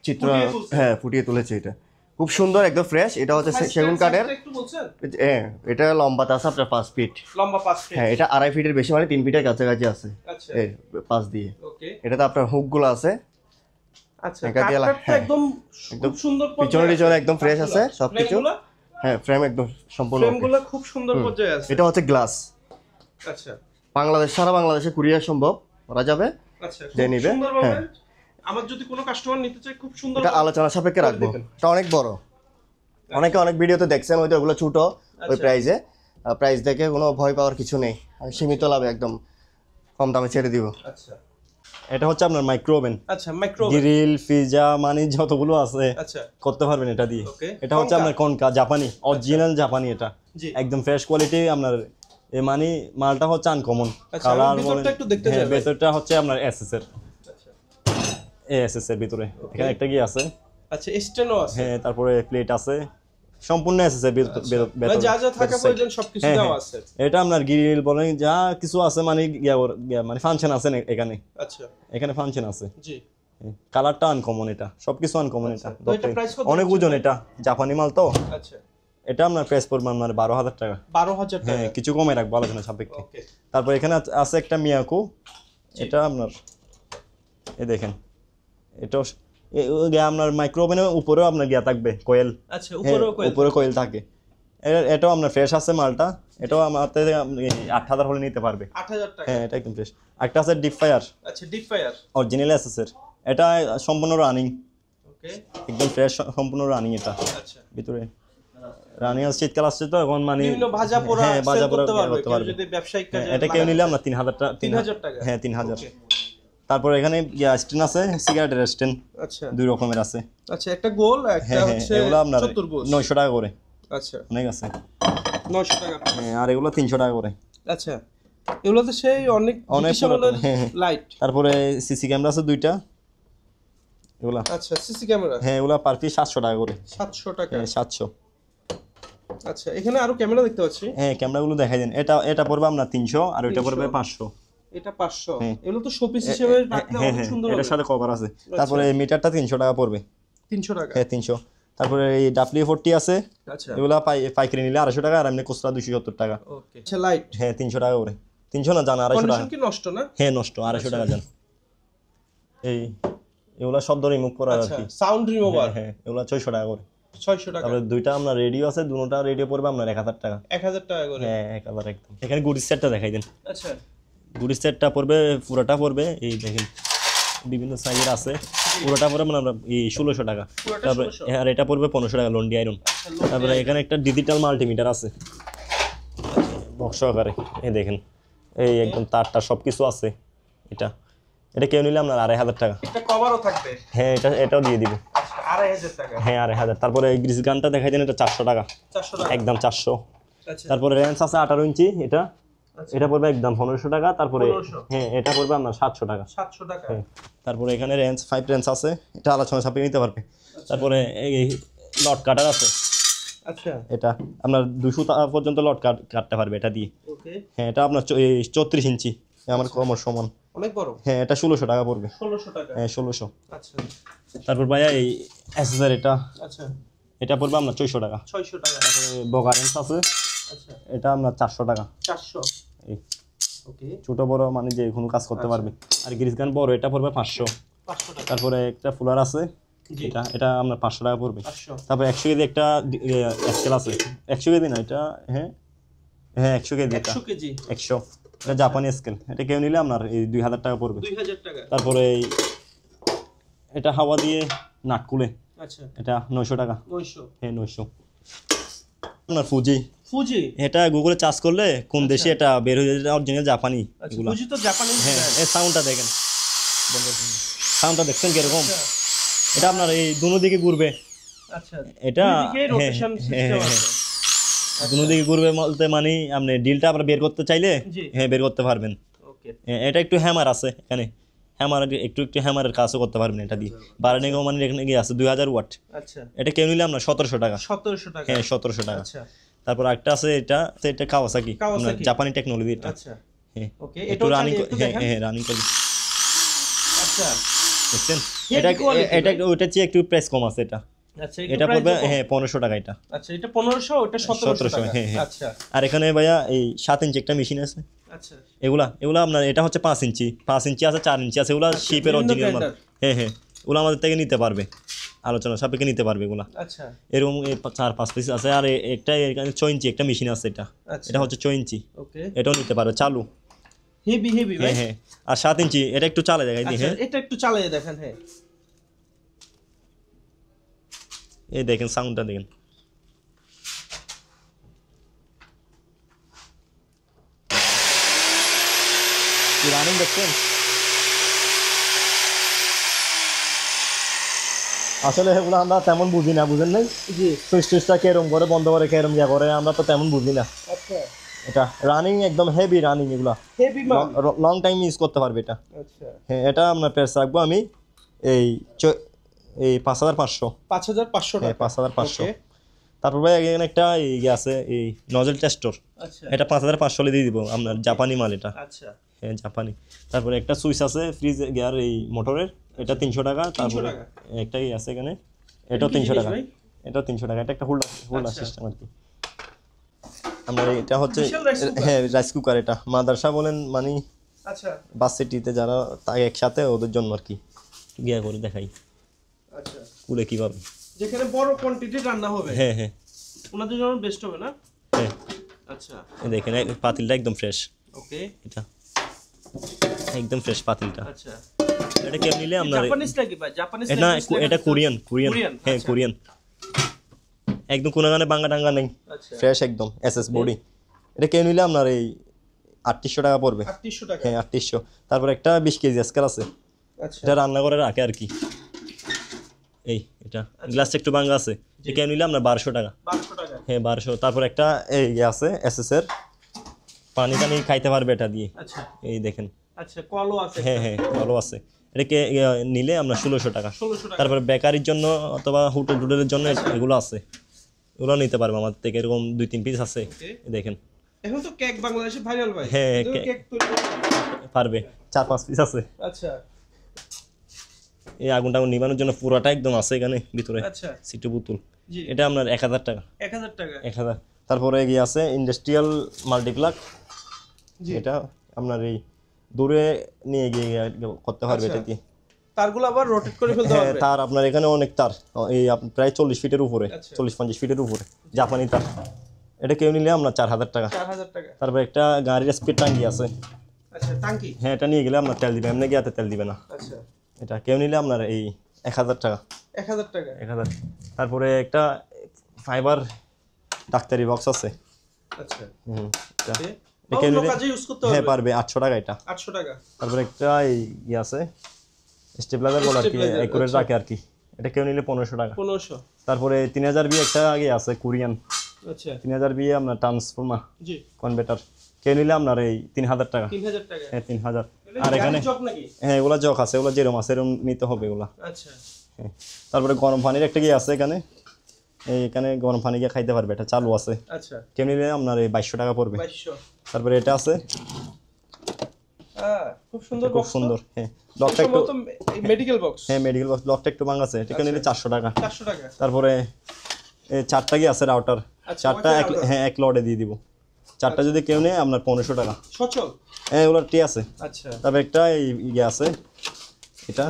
S2: চিত্র।
S3: ফুটিয়ে তুলছে।
S2: হ্যাঁ ফুটিয়ে তুলেছে, এটা খুব সুন্দর, একদম ফ্রেশ। এটা হচ্ছে সেগুন কাঠের।
S3: একটু বলছেন?
S2: হ্যাঁ এটা লম্বাতে আছে আপনার 5 ফিট।
S3: লম্বা 5 ফিট।
S2: হ্যাঁ এটা 2.5 ফিটের বেশি, মানে 3 ফিটের কাছাকাছি আছে।
S3: আচ্ছা
S2: এই 5 দিয়ে।
S3: ওকে
S2: এটাতে আপনার হুকগুলো আছে।
S3: আচ্ছা
S2: একা দিয়ে
S3: কাঠটা
S2: হ্যাঁ।
S3: একদম খুব সুন্দর
S2: পিছনে টিছনে একদম ফ্রেশ আছে সবকিছু।
S3: ফ্রেমগুলো?
S2: হ্যাঁ ফ্রেম একদম সম্পূর্ণ okay।
S3: ফ্রেমগুলো খুব সুন্দর পর্যায়ে আছে।
S2: এটা হচ্ছে গ্লাস।
S3: আচ্ছা
S2: বাংলাদেশ, সারা বাংলাদেশে কুরিয়ার সম্ভব করা যাবে।
S3: আচ্ছা
S2: যে
S3: খুব
S2: নিবে,
S3: সুন্দরভাবে
S2: হ্যাঁ।
S3: আমার যদি কোনো কাস্টমার নিতে চায় খুব সুন্দর
S2: এটা আলোচনা সাপেক্ষে
S3: করে
S2: রাখবো।
S3: দিবেন।
S2: এটা অনেক বড়, অনেকে অনেক ভিডিওতে দেখছেন, ওইটা ওগুলো ছোট ওই
S3: আচ্ছা।
S2: প্রাইসে। প্রাইস দেখে কোনো ভয় পাওয়ার কিছু নেই, আমি সীমিত লাভে একদম কম দামে ছেড়ে দিব।
S3: আচ্ছা
S1: এটা হচ্ছে আপনার মাইক্রো ওভেন,
S3: আচ্ছা মাইক্রো।
S1: গ্রিল, পিজা, মানে যতগুলো আছে
S3: আচ্ছা
S1: করতে পারবেন এটা দিয়ে।
S3: Okay.
S1: এটা হচ্ছে আপনার কনকা জাপানি, অরিজিনাল জাপানি। এটা
S3: জি।
S1: একদম ফ্রেশ কোয়ালিটি। আপনার এই মানে মালটা হচ্ছে আনকমন
S3: আচ্ছা,
S1: কালার।
S3: আমি ভিতরটা একটু দেখতে চাই ভাই।
S1: ভেতরটা হচ্ছে আপনার এসএস এর,
S3: আচ্ছা
S1: এসএস এর ভিতরে এখানে একটা কি আছে।
S3: আচ্ছা স্টেনো আছে।
S1: হ্যাঁ তারপরে প্লেট আছে, সম্পূর্ণ এসএস এর
S3: মানে যা যা থাকা প্রয়োজন সবকিছু
S1: হ্যাঁ,
S3: দেওয়া
S1: হ্যাঁ।
S3: আছে।
S1: এটা আপনার গ্রিল বলেন যা কিছু আছে, মানে মানে ফাংশন আছে এখানে,
S3: আচ্ছা
S1: এখানে ফাংশন আছে।
S3: জি
S1: কালারটা আনকমন, এটা সবকিছু আনকমন। এটা
S3: তো এটা প্রাইস কত?
S1: অনেক ওজন, এটা জাপানি মাল তো।
S3: আচ্ছা
S1: এটা আপনার প্রাইস পড়বে আপনার 12,000 টাকা।
S3: 12,000 টাকা।
S1: হ্যাঁ কিছু কমে রাখবো আলোচনা সাপেক্ষে।
S3: ওকে
S1: তারপর এখানে আছে একটা মিয়াকো, এটা আপনার এই দেখেন, এটা আপনার মাইক্রো ওভেনের উপরেও আপনার গিয়া থাকবে কোয়েল।
S3: আচ্ছা উপরেও কোয়েল।
S1: উপরে কোয়েল থাকে। এটাও আপনার ফ্রেশ আছে মালটা, এটাও আমার থেকে 8,000 হলে নিতে পারবে।
S3: 8,000 টাকা।
S1: হ্যাঁ এটা একদম ফ্রেশ। একটা আছে ডিপ ফায়ার,
S3: আচ্ছা ডিপ ফায়ার।
S1: অরিজিনাল এসএসের। এটা সম্পূর্ণ রানিং,
S3: ওকে
S1: একদম ফ্রেশ, সম্পূর্ণ রানিং। এটা
S3: আচ্ছা
S1: ভিতরে রানিং আছে, শীতকাল আসছে তো এখন, মানে
S3: বিভিন্ন ভাজা পোড়া
S1: হ্যাঁ ভাজা
S3: সেল
S1: পোড়া
S3: করতে পারবে
S1: করতে
S3: কেউ
S1: পারবে।
S3: যদি ব্যবসায়িক কাজে
S1: এটা কেউ নিলে আমরা 3,000 টাকা।
S3: 3,000 টাকা।
S1: হ্যাঁ 3,000।
S3: ওকে
S1: তারপর এখানে স্ট্যান্ড আছে, সিগারেটের স্ট্যান্ড
S3: আচ্ছা
S1: 2 রকমের আছে।
S3: আচ্ছা একটা গোল একটা
S1: হ্যাঁ হ্যাঁ,
S3: হচ্ছে
S1: এগুলো আপনার
S3: চতুর্ভুজ।
S1: 900 টাকা করে,
S3: আচ্ছা
S1: অনেক আছে।
S3: 900 টাকা।
S1: হ্যাঁ, আর এগুলো 300 টাকা করে।
S3: আচ্ছা এগুলোতে সেই অনেক
S1: অনেক
S3: ডিসেম্বলের
S1: হ্যাঁ, হ্যাঁ।
S3: লাইট।
S1: তারপরে সিসি ক্যামেরা আছে 2টা, এগুলা
S3: আচ্ছা সিসি ক্যামেরা
S1: হ্যাঁ এগুলা পার পিস 700 টাকা করে।
S3: 700 টাকা।
S1: হ্যাঁ 700।
S3: আচ্ছা, এখানে আরো ক্যামেরা দেখতে পাচ্ছি।
S1: হ্যাঁ, ক্যামেরাগুলো দেখাই দেন। এটা পড়বে আপনার 300 আর ওইটা পড়বে 500।
S3: এটা 500। এগুলো তো শোপিস হিসেবে রাখলে অনেক সুন্দর হবে।
S1: এটার সাথে কভার আছে। তারপরে এই মিটারটা 300 টাকা পড়বে।
S3: 300 টাকা?
S1: হ্যাঁ 300। তারপরে এই W40 আছে।
S3: আচ্ছা,
S1: এগুলা পাইকারি নিলে 250 টাকা আর এমনি খুচরা 270 টাকা।
S3: ওকে। আচ্ছা, লাইট?
S1: হ্যাঁ 300 টাকা করে। 300 না জান 250 টাকা।
S3: কন্ডিশন কি নষ্ট না?
S1: হ্যাঁ নষ্ট, 250 টাকা জান। এগুলা শব্দ রিমুভ করা আর
S3: আচ্ছা,
S1: কি।
S3: Sound remover?
S1: হ্যাঁ এগুলা 600 টাকা করে।
S3: 600 টাকা।
S1: তারপরে দুইটা আপনার রেডিও আছে, দুটোটা রেডিও পড়বে আপনার 1000 টাকা।
S3: 1000 টাকা করে?
S1: হ্যাঁ 1000 একদম। এখানে গুডিস সেটটা দেখাই দেন।
S3: আচ্ছা,
S1: গুডিস সেটটা পড়বে, পুরোটা পড়বে এই দেখেন বিভিন্ন সাইজের আছে। পুরোটা পড়বে মানে এই 1600 টাকা। তারপরে আর এটা পড়বে 1500 টাকা লন্ডি আয়রন। তারপরে এখানে একটা ডিজিটাল মাল্টিমিটার আছে বক্স আকারে, এই দেখেন এই একদম তারটা সবকিছু আছে। এটা কেউ নিলে আপনার 2500 টাকা।
S3: একটা কভারও থাকবে?
S1: হ্যাঁ এটাও দিয়ে দিব।
S3: আচ্ছা, 2500 টাকা?
S1: হ্যাঁ 2500। তারপরে এই গ্রিস গানটা দেখাই দেন, এটা 400 টাকা।
S3: 400 টাকা
S1: একদম 400।
S3: আচ্ছা,
S1: তারপরে রেঞ্জ আছে 18 ইঞ্চি, এটা পড়বে একদম 1500 টাকা। তারপরে
S3: 1500?
S1: হ্যাঁ এটা পড়বে আপনার 700 টাকা।
S3: 700 টাকা?
S1: হ্যাঁ। তারপরে এখানে রেঞ্জ 5 রেঞ্জ আছে, এটা আলোচনা সাপেক্ষে নিতে পারবে। তারপরে এই লট কাটার আছে।
S3: আচ্ছা,
S1: এটা আপনার 200 পর্যন্ত লট কাটতে পারবে এটা দিয়ে।
S3: ওকে।
S1: হ্যাঁ এটা আপনার 34 ইঞ্চি, আমার কোমর সমান।
S3: অনেক বড়?
S1: হ্যাঁ এটা 1600 টাকা পড়বে।
S3: 1600 টাকা?
S1: হ্যাঁ 1600।
S3: আচ্ছা।
S1: তারপর ভাইয়া এই এসএসআর
S3: আচ্ছা,
S1: এটা পড়বে আপনার 600 টাকা।
S3: 600 টাকা?
S1: তারপরে বগা রেঞ্জ আছে,
S3: আচ্ছা,
S1: এটা আপনার 400 টাকা।
S3: 400?
S1: এই
S3: ওকে।
S1: ছোট বড় মানে যে কোনো কাজ করতে পারবে। আর গ্রিস গান বড়, এটা পড়বে 500।
S3: 500 টাকা?
S1: তারপরে একটা ফুলার আছে,
S3: জি।
S1: এটা আপনার 500 টাকা পড়বে।
S3: 500?
S1: তারপর 100 কেজি একটা স্কেল আছে। 100 কেজি না এটা, হ্যাঁ 100 কেজি।
S3: 100 কেজি?
S1: 100। এটা জাপানি স্কেল, এটা কেউ নিলে আপনার এই 2000 টাকা পড়বে।
S3: 2000 টাকা?
S1: তারপরে এটা হাওয়া দিয়ে নাক খুলে,
S3: আচ্ছা,
S1: এটা 900 টাকা।
S3: 900?
S1: হ্যাঁ 900। আপনার ফুজি, এটা গুগলে চার্জ করলে কোন দেশে এটা বের হয়ে যায়, অরিজিনাল জাপানি এগুলো।
S3: ফুজি তো জাপানি?
S1: হ্যাঁ এই সাউন্ডটা দেখেন, সাউন্ডটা দেখছেন কিরকম? এটা আপনার এই দুনো দিকে ঘুরবে।
S3: আচ্ছা,
S1: এটা
S3: রোটেশন সিস্টেম আছে?
S1: দুনো দিকে ঘুরবে বলতে মানে আপনি ডিলটা আপনার বের করতে চাইলে হ্যাঁ বের করতে পারবেন।
S3: ওকে।
S1: এটা একটু হ্যামার আছে এখানে, হ্যামার একটু হ্যামারের কাজও করতে পারবেন এটা দিয়ে। বারানিং মানে এখানে গিয়ে আছে 2000 ওয়াট।
S3: আচ্ছা,
S1: এটা কেউ নিলে আপনার 1700 টাকা।
S3: 1700 টাকা?
S1: হ্যাঁ 1700 টাকা।
S3: আচ্ছা।
S1: তারপর একটা আছে, এটা কাওয়াসাকি, জাপানি টেকনোলজি এটা।
S3: আচ্ছা,
S1: হ্যাঁ
S3: ওকে।
S1: একটু রানিং, হ্যাঁ রানিং করে।
S3: আচ্ছা,
S1: দেখছেন এটা ওইটা চেয়ে একটু প্রাইস কম আছে এটা।
S3: আচ্ছা,
S1: এটা পড়বে হ্যাঁ 1500 টাকা এটা।
S3: আচ্ছা, এটা 1500, ওটা 1700 টাকা?
S1: হ্যাঁ হ্যাঁ।
S3: আচ্ছা।
S1: আর এখানে ভাইয়া এই 7 ইঞ্চি একটা মেশিন আছে।
S3: আচ্ছা,
S1: এগুলা আপনার এটা হচ্ছে 5 ইঞ্চি আছে, 4 ইঞ্চি আছে। এগুলা শিপের অরিজিনাল মাল। হ্যাঁ ওগুলো আমাদের থেকে নিতে পারবে, আলোচনা সাপেক্ষে নিতে পারবে এগুলা।
S3: আচ্ছা,
S1: এরকম 4-5 পিস আছে। আর একটা এখানে 6 ইঞ্চি একটা মেশিন আছে, এটা হচ্ছে 6 ইঞ্চি।
S3: ওকে।
S1: এটাও নিতে পারবে, চালু।
S3: হেভি ভাই?
S1: হ্যাঁ। আর 7 ইঞ্চি এটা একটু চালে দেখাই দিই। হ্যাঁ
S3: এটা একটু চালিয়ে দেখেন। হ্যাঁ,
S1: এই দেখেন সাউন্ডটা দেখেন। রানিং দেখছেন? আসলে এগুলো আমরা তেমন বুঝি না, বুঝেন নাই?
S3: জি।
S1: সুইচটা কেরম করে বন্ধ করে, কেরম ইয়া করে, আমরা তো তেমন বুঝি না।
S3: আচ্ছা,
S1: এটা রানিং একদম হেভি রানিং, এগুলা
S3: হেভি মাল,
S1: লং টাইম ইউজ করতে পারবে এটা।
S3: আচ্ছা।
S1: হ্যাঁ এটা আপনার প্রাইস রাখবো আমি এই 5500।
S3: 5500
S1: হ্যাঁ
S3: টাকা?
S1: 5500। তারপর ভাই এখানে একটা এই আছে এই নজল টেস্টর,
S3: আচ্ছা,
S1: এটা 5500 দিয়ে দিব আপনার, জাপানি মাল এটা।
S3: আচ্ছা,
S1: হ্যাঁ জাপানি। তারপরে একটা সুইচ আছে ফ্রিজ গিয়ার এই মোটরের, এটা 300 টাকা। তারপরে একটা আছে এখানে, এটাও 300 টাকা। এটাও 300 টাকা। এটা একটা হোল্ডার সিস্টেম আর কি। আপনার এটা হচ্ছে হ্যাঁ রাইস কুকার, এটা মাদ্রাসা বলেন মানে।
S3: আচ্ছা,
S1: বাস সিটিতে যারা তাই একসাথে ওদের জন্য আর কি। গিয়া করে দেখাই
S3: আচ্ছা,
S1: কুলে কিভাবে,
S3: যেখানে বড় কোয়ান্টিটি রান্না হবে।
S1: হ্যাঁ
S3: ওনাদের জন্য বেস্ট হবে না?
S1: হ্যাঁ।
S3: আচ্ছা,
S1: দেখেন পাতিলটা একদম ফ্রেশ।
S3: ওকে।
S1: এটা একদম ফ্রেশ পাতিলটা।
S3: আচ্ছা,
S1: এটা কেউ নিলে আপনার
S3: জাপানিজ লাগি ভাই? জাপানিজ
S1: না, এটা কোরিয়ান। হ্যাঁ কোরিয়ান, একদম কোনো গানে বাঙ্গা টাঙ্গা নেই, ফ্রেশ একদম এসএস বডি। এটা কেউ নিলে আপনার এই 3800 টাকা পড়বে।
S3: 3800 টাকা?
S1: হ্যাঁ 3800। তারপর একটা 20 কেজি স্কেল আছে,
S3: আচ্ছা,
S1: এটা রান্না করে রাখে আর কি। এটা গ্লাসটা একটু ভাঙা আছে, এটা কেউ নিলে আপনার 1200 টাকা।
S3: 1200 টাকা?
S1: হ্যাঁ 1200। তারপর একটা এই আছে এসএস এর, পানি খাইতে পারবে এটা দিয়ে।
S3: আচ্ছা,
S1: এই দেখেন।
S3: আচ্ছা, কলও আছে?
S1: হ্যাঁ ভালো আছে। এটাকে নিলে আমরা 1600 টাকা।
S3: 1600 টাকা?
S1: তারপরে বেকারির জন্য অথবা হোটেলের জন্য এগুলো আছে। ওগুলো নিতে পারবে আমার থেকে, এরকম 2-3 পিস আছে দেখেন।
S3: এখন তো কেক বাংলাদেশে ভাইরাল ভাই।
S1: হ্যাঁ,
S3: কেক তৈরি করতে
S1: পারবে 4-5 পিস আছে।
S3: আচ্ছা
S1: এই আগুনটা নিবানোর জন্য পুরোটা একদম আছে এখানে ভিতরে।
S3: আচ্ছা
S1: সিটু বোতল,
S3: জি
S1: এটা আপনার 1000 টাকা।
S3: 1000 টাকা
S1: 1000। তারপরে গিয়ে আছে ইন্ডাস্ট্রিয়াল মাল্টিপ্লাগ,
S3: জি।
S1: এটা আপনার এই দূরে নিয়ে গিয়ে করতে পারবে
S3: আচ্ছা।
S1: এটা দিয়ে।
S3: তারগুলো আবার রোটেট করে ফেলতে
S1: হ্যাঁ,
S3: হবে।
S1: তার আপনার এখানে অনেক তার, এই প্রায় 40 ফিটের উপরে,
S3: আচ্ছা।
S1: 40-50 ফিটের উপরে জাপানি তার। এটা কেউ নিলে আপনার 4000 টাকা।
S3: 4000 টাকা।
S1: তারপর একটা গাড়ির স্পিড টাঙ্কি আছে,
S3: আচ্ছা টাঙ্কি।
S1: হ্যাঁ এটা নিয়ে গেলে আপনার তেল দিবে, এমনি গিয়ে তেল দিবে না।
S3: আচ্ছা
S1: এটা কেউ নিলে আপনার এই 1000 টাকা।
S3: 1000 টাকা।
S1: 1000। তারপরে একটা ফাইবার ডাক্তারি বক্স আছে।
S3: আচ্ছা
S1: এটা
S3: এটা
S1: কেউ
S3: অন্য
S1: নিলে
S3: কাজে ইউজ করতে
S1: হ্যাঁ
S3: হবে।
S1: পারবে 800 টাকা এটা।
S3: 800 টাকা।
S1: তারপরে একটা এই আছে স্টেবিলাইজার বলে আর কি,
S3: Stabilizer,
S1: একুরেট
S3: আচ্ছা।
S1: রাখে আর কি, এটা কেউ নিলে 1500 টাকা।
S3: 1500।
S1: তারপরে 3000 বি একটা আগে আছে কোরিয়ান,
S3: আচ্ছা
S1: 3000 বি আপনার ট্রান্সফর্মার
S3: জি
S1: কনভার্টার, কেউ নিলে আপনার এই 3000 টাকা।
S3: 3000 টাকা।
S1: হ্যাঁ 3000। আর এখানে
S3: জগ নাকি?
S1: হ্যাঁ এগুলা জক আছে, এগুলা যেরকম আছে এরকম নিতে হবে এগুলা।
S3: আচ্ছা
S1: হ্যাঁ। তারপরে গরম পানির একটা গিয়ে আছে এখানে, এখানে গরম পানি গিয়ে খাইতে পারবে, এটা চালু আছে,
S3: আচ্ছা
S1: কেউ নিলে আপনার এই 2200 টাকা পড়বে।
S3: 2200।
S1: তারপরে এটা আছে,
S3: খুব সুন্দর
S1: খুব
S3: বক্স।
S1: সুন্দর। হ্যাঁ লকটা একটু,
S3: মেডিকেল বক্স।
S1: হ্যাঁ মেডিকেল বক্স, লকটা একটু ভাঙা আছে, এটা কেউ নিলে 400 টাকা।
S3: 400 টাকা।
S1: তারপরে এই 4টা কি আছে রাউটার,
S3: আচ্ছা,
S1: 4টা
S3: Wi-Fi router।
S1: হ্যাঁ 1 লটে দিয়ে দিব। 4টা যদি কেউ নেয় আপনার 1500 টাকা।
S3: সচল।
S1: হ্যাঁ এগুলো টি আছে।
S3: আচ্ছা
S1: তারপরে একটা এই ইয়ে আছে, এটা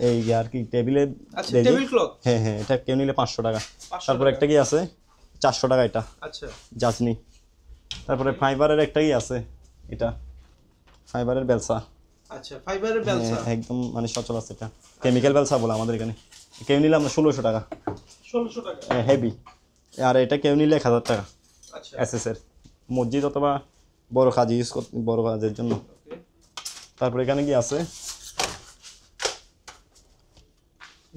S1: এই আর কি টেবিলে
S3: আচ্ছা
S1: দেয় যে।
S3: Table cloth.
S1: হ্যাঁ হ্যাঁ এটা কেউ নিলে 500 টাকা।
S3: 500
S1: তারপরে
S3: টাকা।
S1: একটা কি আছে 400 টাকা এটা
S3: আচ্ছা
S1: জাজনি। তারপরে ফাইবারের একটা কি আছে, এটা ফাইবারের বেলসা,
S3: আচ্ছা ফাইবারের বেলসা।
S1: হ্যাঁ, একদম মানে সচল আছে, এটা কেমিক্যাল বেলসা বলে আমাদের এখানে, কেউ নিলে আমরা 1600 টাকা।
S3: 1600 টাকা।
S1: হ্যাঁ হেভি। আর এটা কেউ নিলে 1000 টাকা।
S3: আচ্ছা
S1: এসএস এর মসজিদ অথবা বড় কাজ ইউজ করতে, বড় কাজের জন্য।
S3: ওকে
S1: তারপরে এখানে কি আছে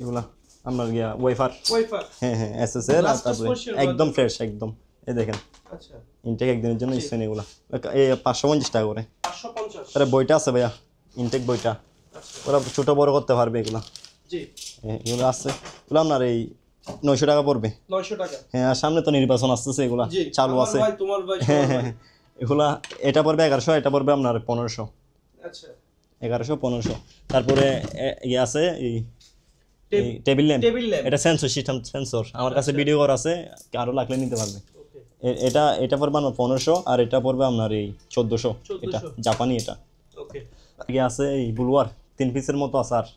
S1: এগুলা আপনার গিয়া ওয়াইফার,
S3: ওয়াইফার।
S1: হ্যাঁ হ্যাঁ এসএস এর। আর
S3: Last
S1: তারপরে
S3: portion
S1: একদম ফ্রেশ একদম, এই দেখেন
S3: আচ্ছা
S1: ইনটেক একদিনের জন্য ইচ্ছেন এগুলা, এই 550 টাকা করে।
S3: 550।
S1: তারপরে বইটা আছে ভাইয়া, ইনটেক বইটা,
S3: আচ্ছা
S1: ওরা ছোট বড় করতে পারবে এগুলা।
S3: জি
S1: হ্যাঁ এগুলো আছে, এগুলো আপনার এই 900 টাকা পড়বে।
S3: 900 টাকা।
S1: হ্যাঁ আর সামনে তো নির্বাচন আসতেছে, এগুলা
S3: জি
S1: চালু
S3: আমার
S1: আছে।
S3: ভাই তোমার ভাই
S1: হ্যাঁ
S3: সবার
S1: হ্যাঁ
S3: ভাই।
S1: এগুলা, এটা পড়বে 1100, এটা পড়বে আপনার 1500।
S3: আচ্ছা
S1: 1100-1500। তারপরে ইয়ে আছে এই টেবিল ল্যাম্প,
S3: টেবিল ল্যাম্প।
S1: এটা সেন্সর সিস্টেম, সেন্সর আমার কাছে ভিডিও করা আছে, আরো লাগলে নিতে পারবে।
S3: ওকে
S1: এটা পড়বে আপনার 1500, আর এটা পড়বে আপনার এই 1400। এটা
S3: 1400
S1: জাপানি। এটা
S3: ওকে
S1: ইয়ে আছে এই ব্লুয়ার 3 পিসের মতো আছে। আর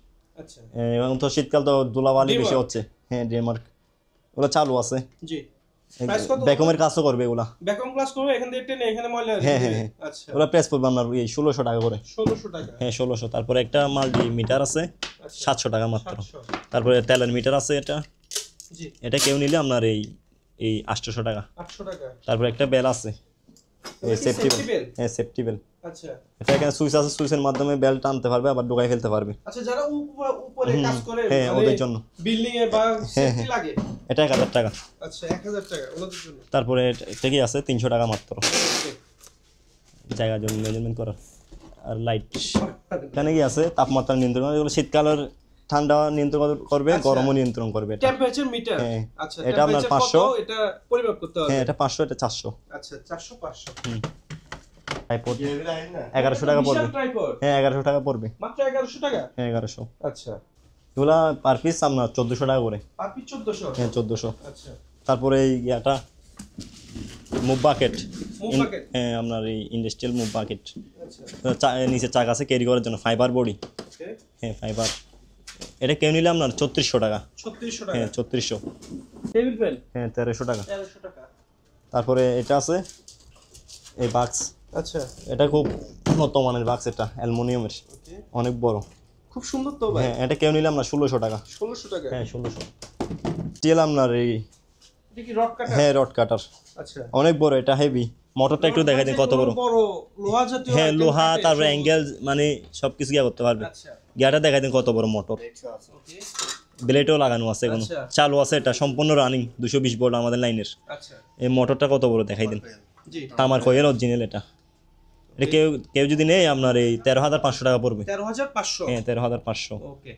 S3: আচ্ছা
S1: এবং তো শীতকাল তো ধুলাবালি বেশি
S3: D-Mark।
S1: হচ্ছে, হ্যাঁ ডেমার্ক, ওগুলো চালু আছে,
S3: জি প্রাইস কত?
S1: ব্যাকমের কাজও করবে এগুলা।
S3: ব্যাকম ক্লাস করবে এখান থেকে টেনে এখানে ময়লা রেখে
S1: হ্যাঁ
S3: দিবে।
S1: হ্যাঁ
S3: আচ্ছা
S1: ওগুলো প্রেস পড়বে আপনার এই 1600 টাকা করে।
S3: 1600 টাকা।
S1: হ্যাঁ 1600। তারপরে একটা মাল্টিমিটার আছে
S3: আচ্ছা
S1: 700 টাকা মাত্র।
S3: 700
S1: তারপরে তেলের মিটার আছে, এটা
S3: জি
S1: এটা কেউ নিলে আপনার এই 800 টাকা।
S3: 800 টাকা।
S1: তারপরে একটা বেল আছে, এই
S3: কি
S1: সেফটি
S3: safety
S1: বেল,
S3: belt?
S1: হ্যাঁ সেফটি বেল।
S3: আচ্ছা
S1: এটা এখানে সুইচ আছে, সুইচের মাধ্যমে বেল টানতে পারবে, আবার ঢুকাই ফেলতে পারবে।
S3: আচ্ছা যারা উপরে কাজ করে
S1: হ্যাঁ, ওদের জন্য।
S3: বিল্ডিং এ বা সেফটি লাগে।
S1: এটা 1000 টাকা।
S3: আচ্ছা 1000 টাকা ওদের জন্য।
S1: তারপরে এটা কি আছে 300 টাকা মাত্র,
S3: ওকে
S1: জায়গার জন্য মেজারমেন্ট করার। আর লাইট এখানে কি আছে তাপমাত্রা নিয়ন্ত্রণ, এগুলো শীতকালের ঠান্ডা নিয়ন্ত্রণ করবে,
S3: আচ্ছা।
S1: গরমও নিয়ন্ত্রণ করবে এটা।
S3: Temperature metre.
S1: হ্যাঁ।
S3: আচ্ছা
S1: এটা আপনার
S3: temperature
S1: 500
S3: কত এটা পরিমাপ করতে হবে।
S1: হ্যাঁ এটা 500, এটা 400।
S3: আচ্ছা 400 500।
S1: ট্রাইপড 1100 টাকা পড়বে।
S3: ট্রাইপড
S1: হ্যাঁ 1100 টাকা পড়বে।
S3: মাত্র 1100 টাকা।
S1: হ্যাঁ 1100।
S3: আচ্ছা
S1: এগুলা পার পিস আপনার 1400 টাকা করে।
S3: আর পি 1400।
S1: হ্যাঁ 1400।
S3: আচ্ছা
S1: তারপরে এই ইয়াটা মুভ বাকেট,
S3: মুভ বাকেট।
S1: হ্যাঁ আপনার এই ইন্ডাস্ট্রিয়াল মুভ বাকেট,
S3: আচ্ছা
S1: নিচে চাক আছে ক্যারি করার জন্য, ফাইবার বডি।
S3: ওকে
S1: হ্যাঁ ফাইবার, এটা কেউ নিলে আপনার 3400 টাকা।
S3: 3600 টাকা।
S1: হ্যাঁ 3400।
S3: টেবিল ফ্যান
S1: হ্যাঁ 1300 টাকা।
S3: 1300 টাকা।
S1: তারপরে এটা আছে এই বাক্স,
S3: আচ্ছা
S1: এটা খুব উন্নত মানের বাক্স, এটা অ্যালুমিনিয়ামের,
S3: ওকে
S1: অনেক বড়।
S3: খুব সুন্দর তো ভাই।
S1: হ্যাঁ এটা কেউ নিলে আপনার 1600 টাকা।
S3: 1600 টাকা।
S1: হ্যাঁ 1600। স্টিল আপনার এই,
S3: এটা কি রড কাটা?
S1: হ্যাঁ রড কাটার,
S3: আচ্ছা
S1: অনেক বড়, এটা হেভি। মোটরটা একটু দেখাই দিন কত বড়।
S3: বড় লোহা জাতীয়
S1: হ্যাঁ
S3: item
S1: লোহা,
S3: কাটে,
S1: তারপরে
S3: সব-
S1: অ্যাঙ্গেল মানে সবকিছু গিয়া করতে পারবে।
S3: আচ্ছা
S1: গিয়াটা দেখাই দিন কত বড় মোটর,
S3: ওকে
S1: ব্লেডও লাগানো আছে এখনো,
S3: আচ্ছা।
S1: চালু আছে, এটা সম্পূর্ণ রানিং 220 ভোল্ট আমাদের লাইনের।
S3: আচ্ছা
S1: এই মোটরটা কত বড় দেখাই দিন,
S3: জি
S1: তামার কয়েল অরিজিনাল এটা। এটা কেউ যদি নেই আপনার এই 13500 টাকা পড়বে।
S3: 13500।
S1: হ্যাঁ 13500।
S3: ওকে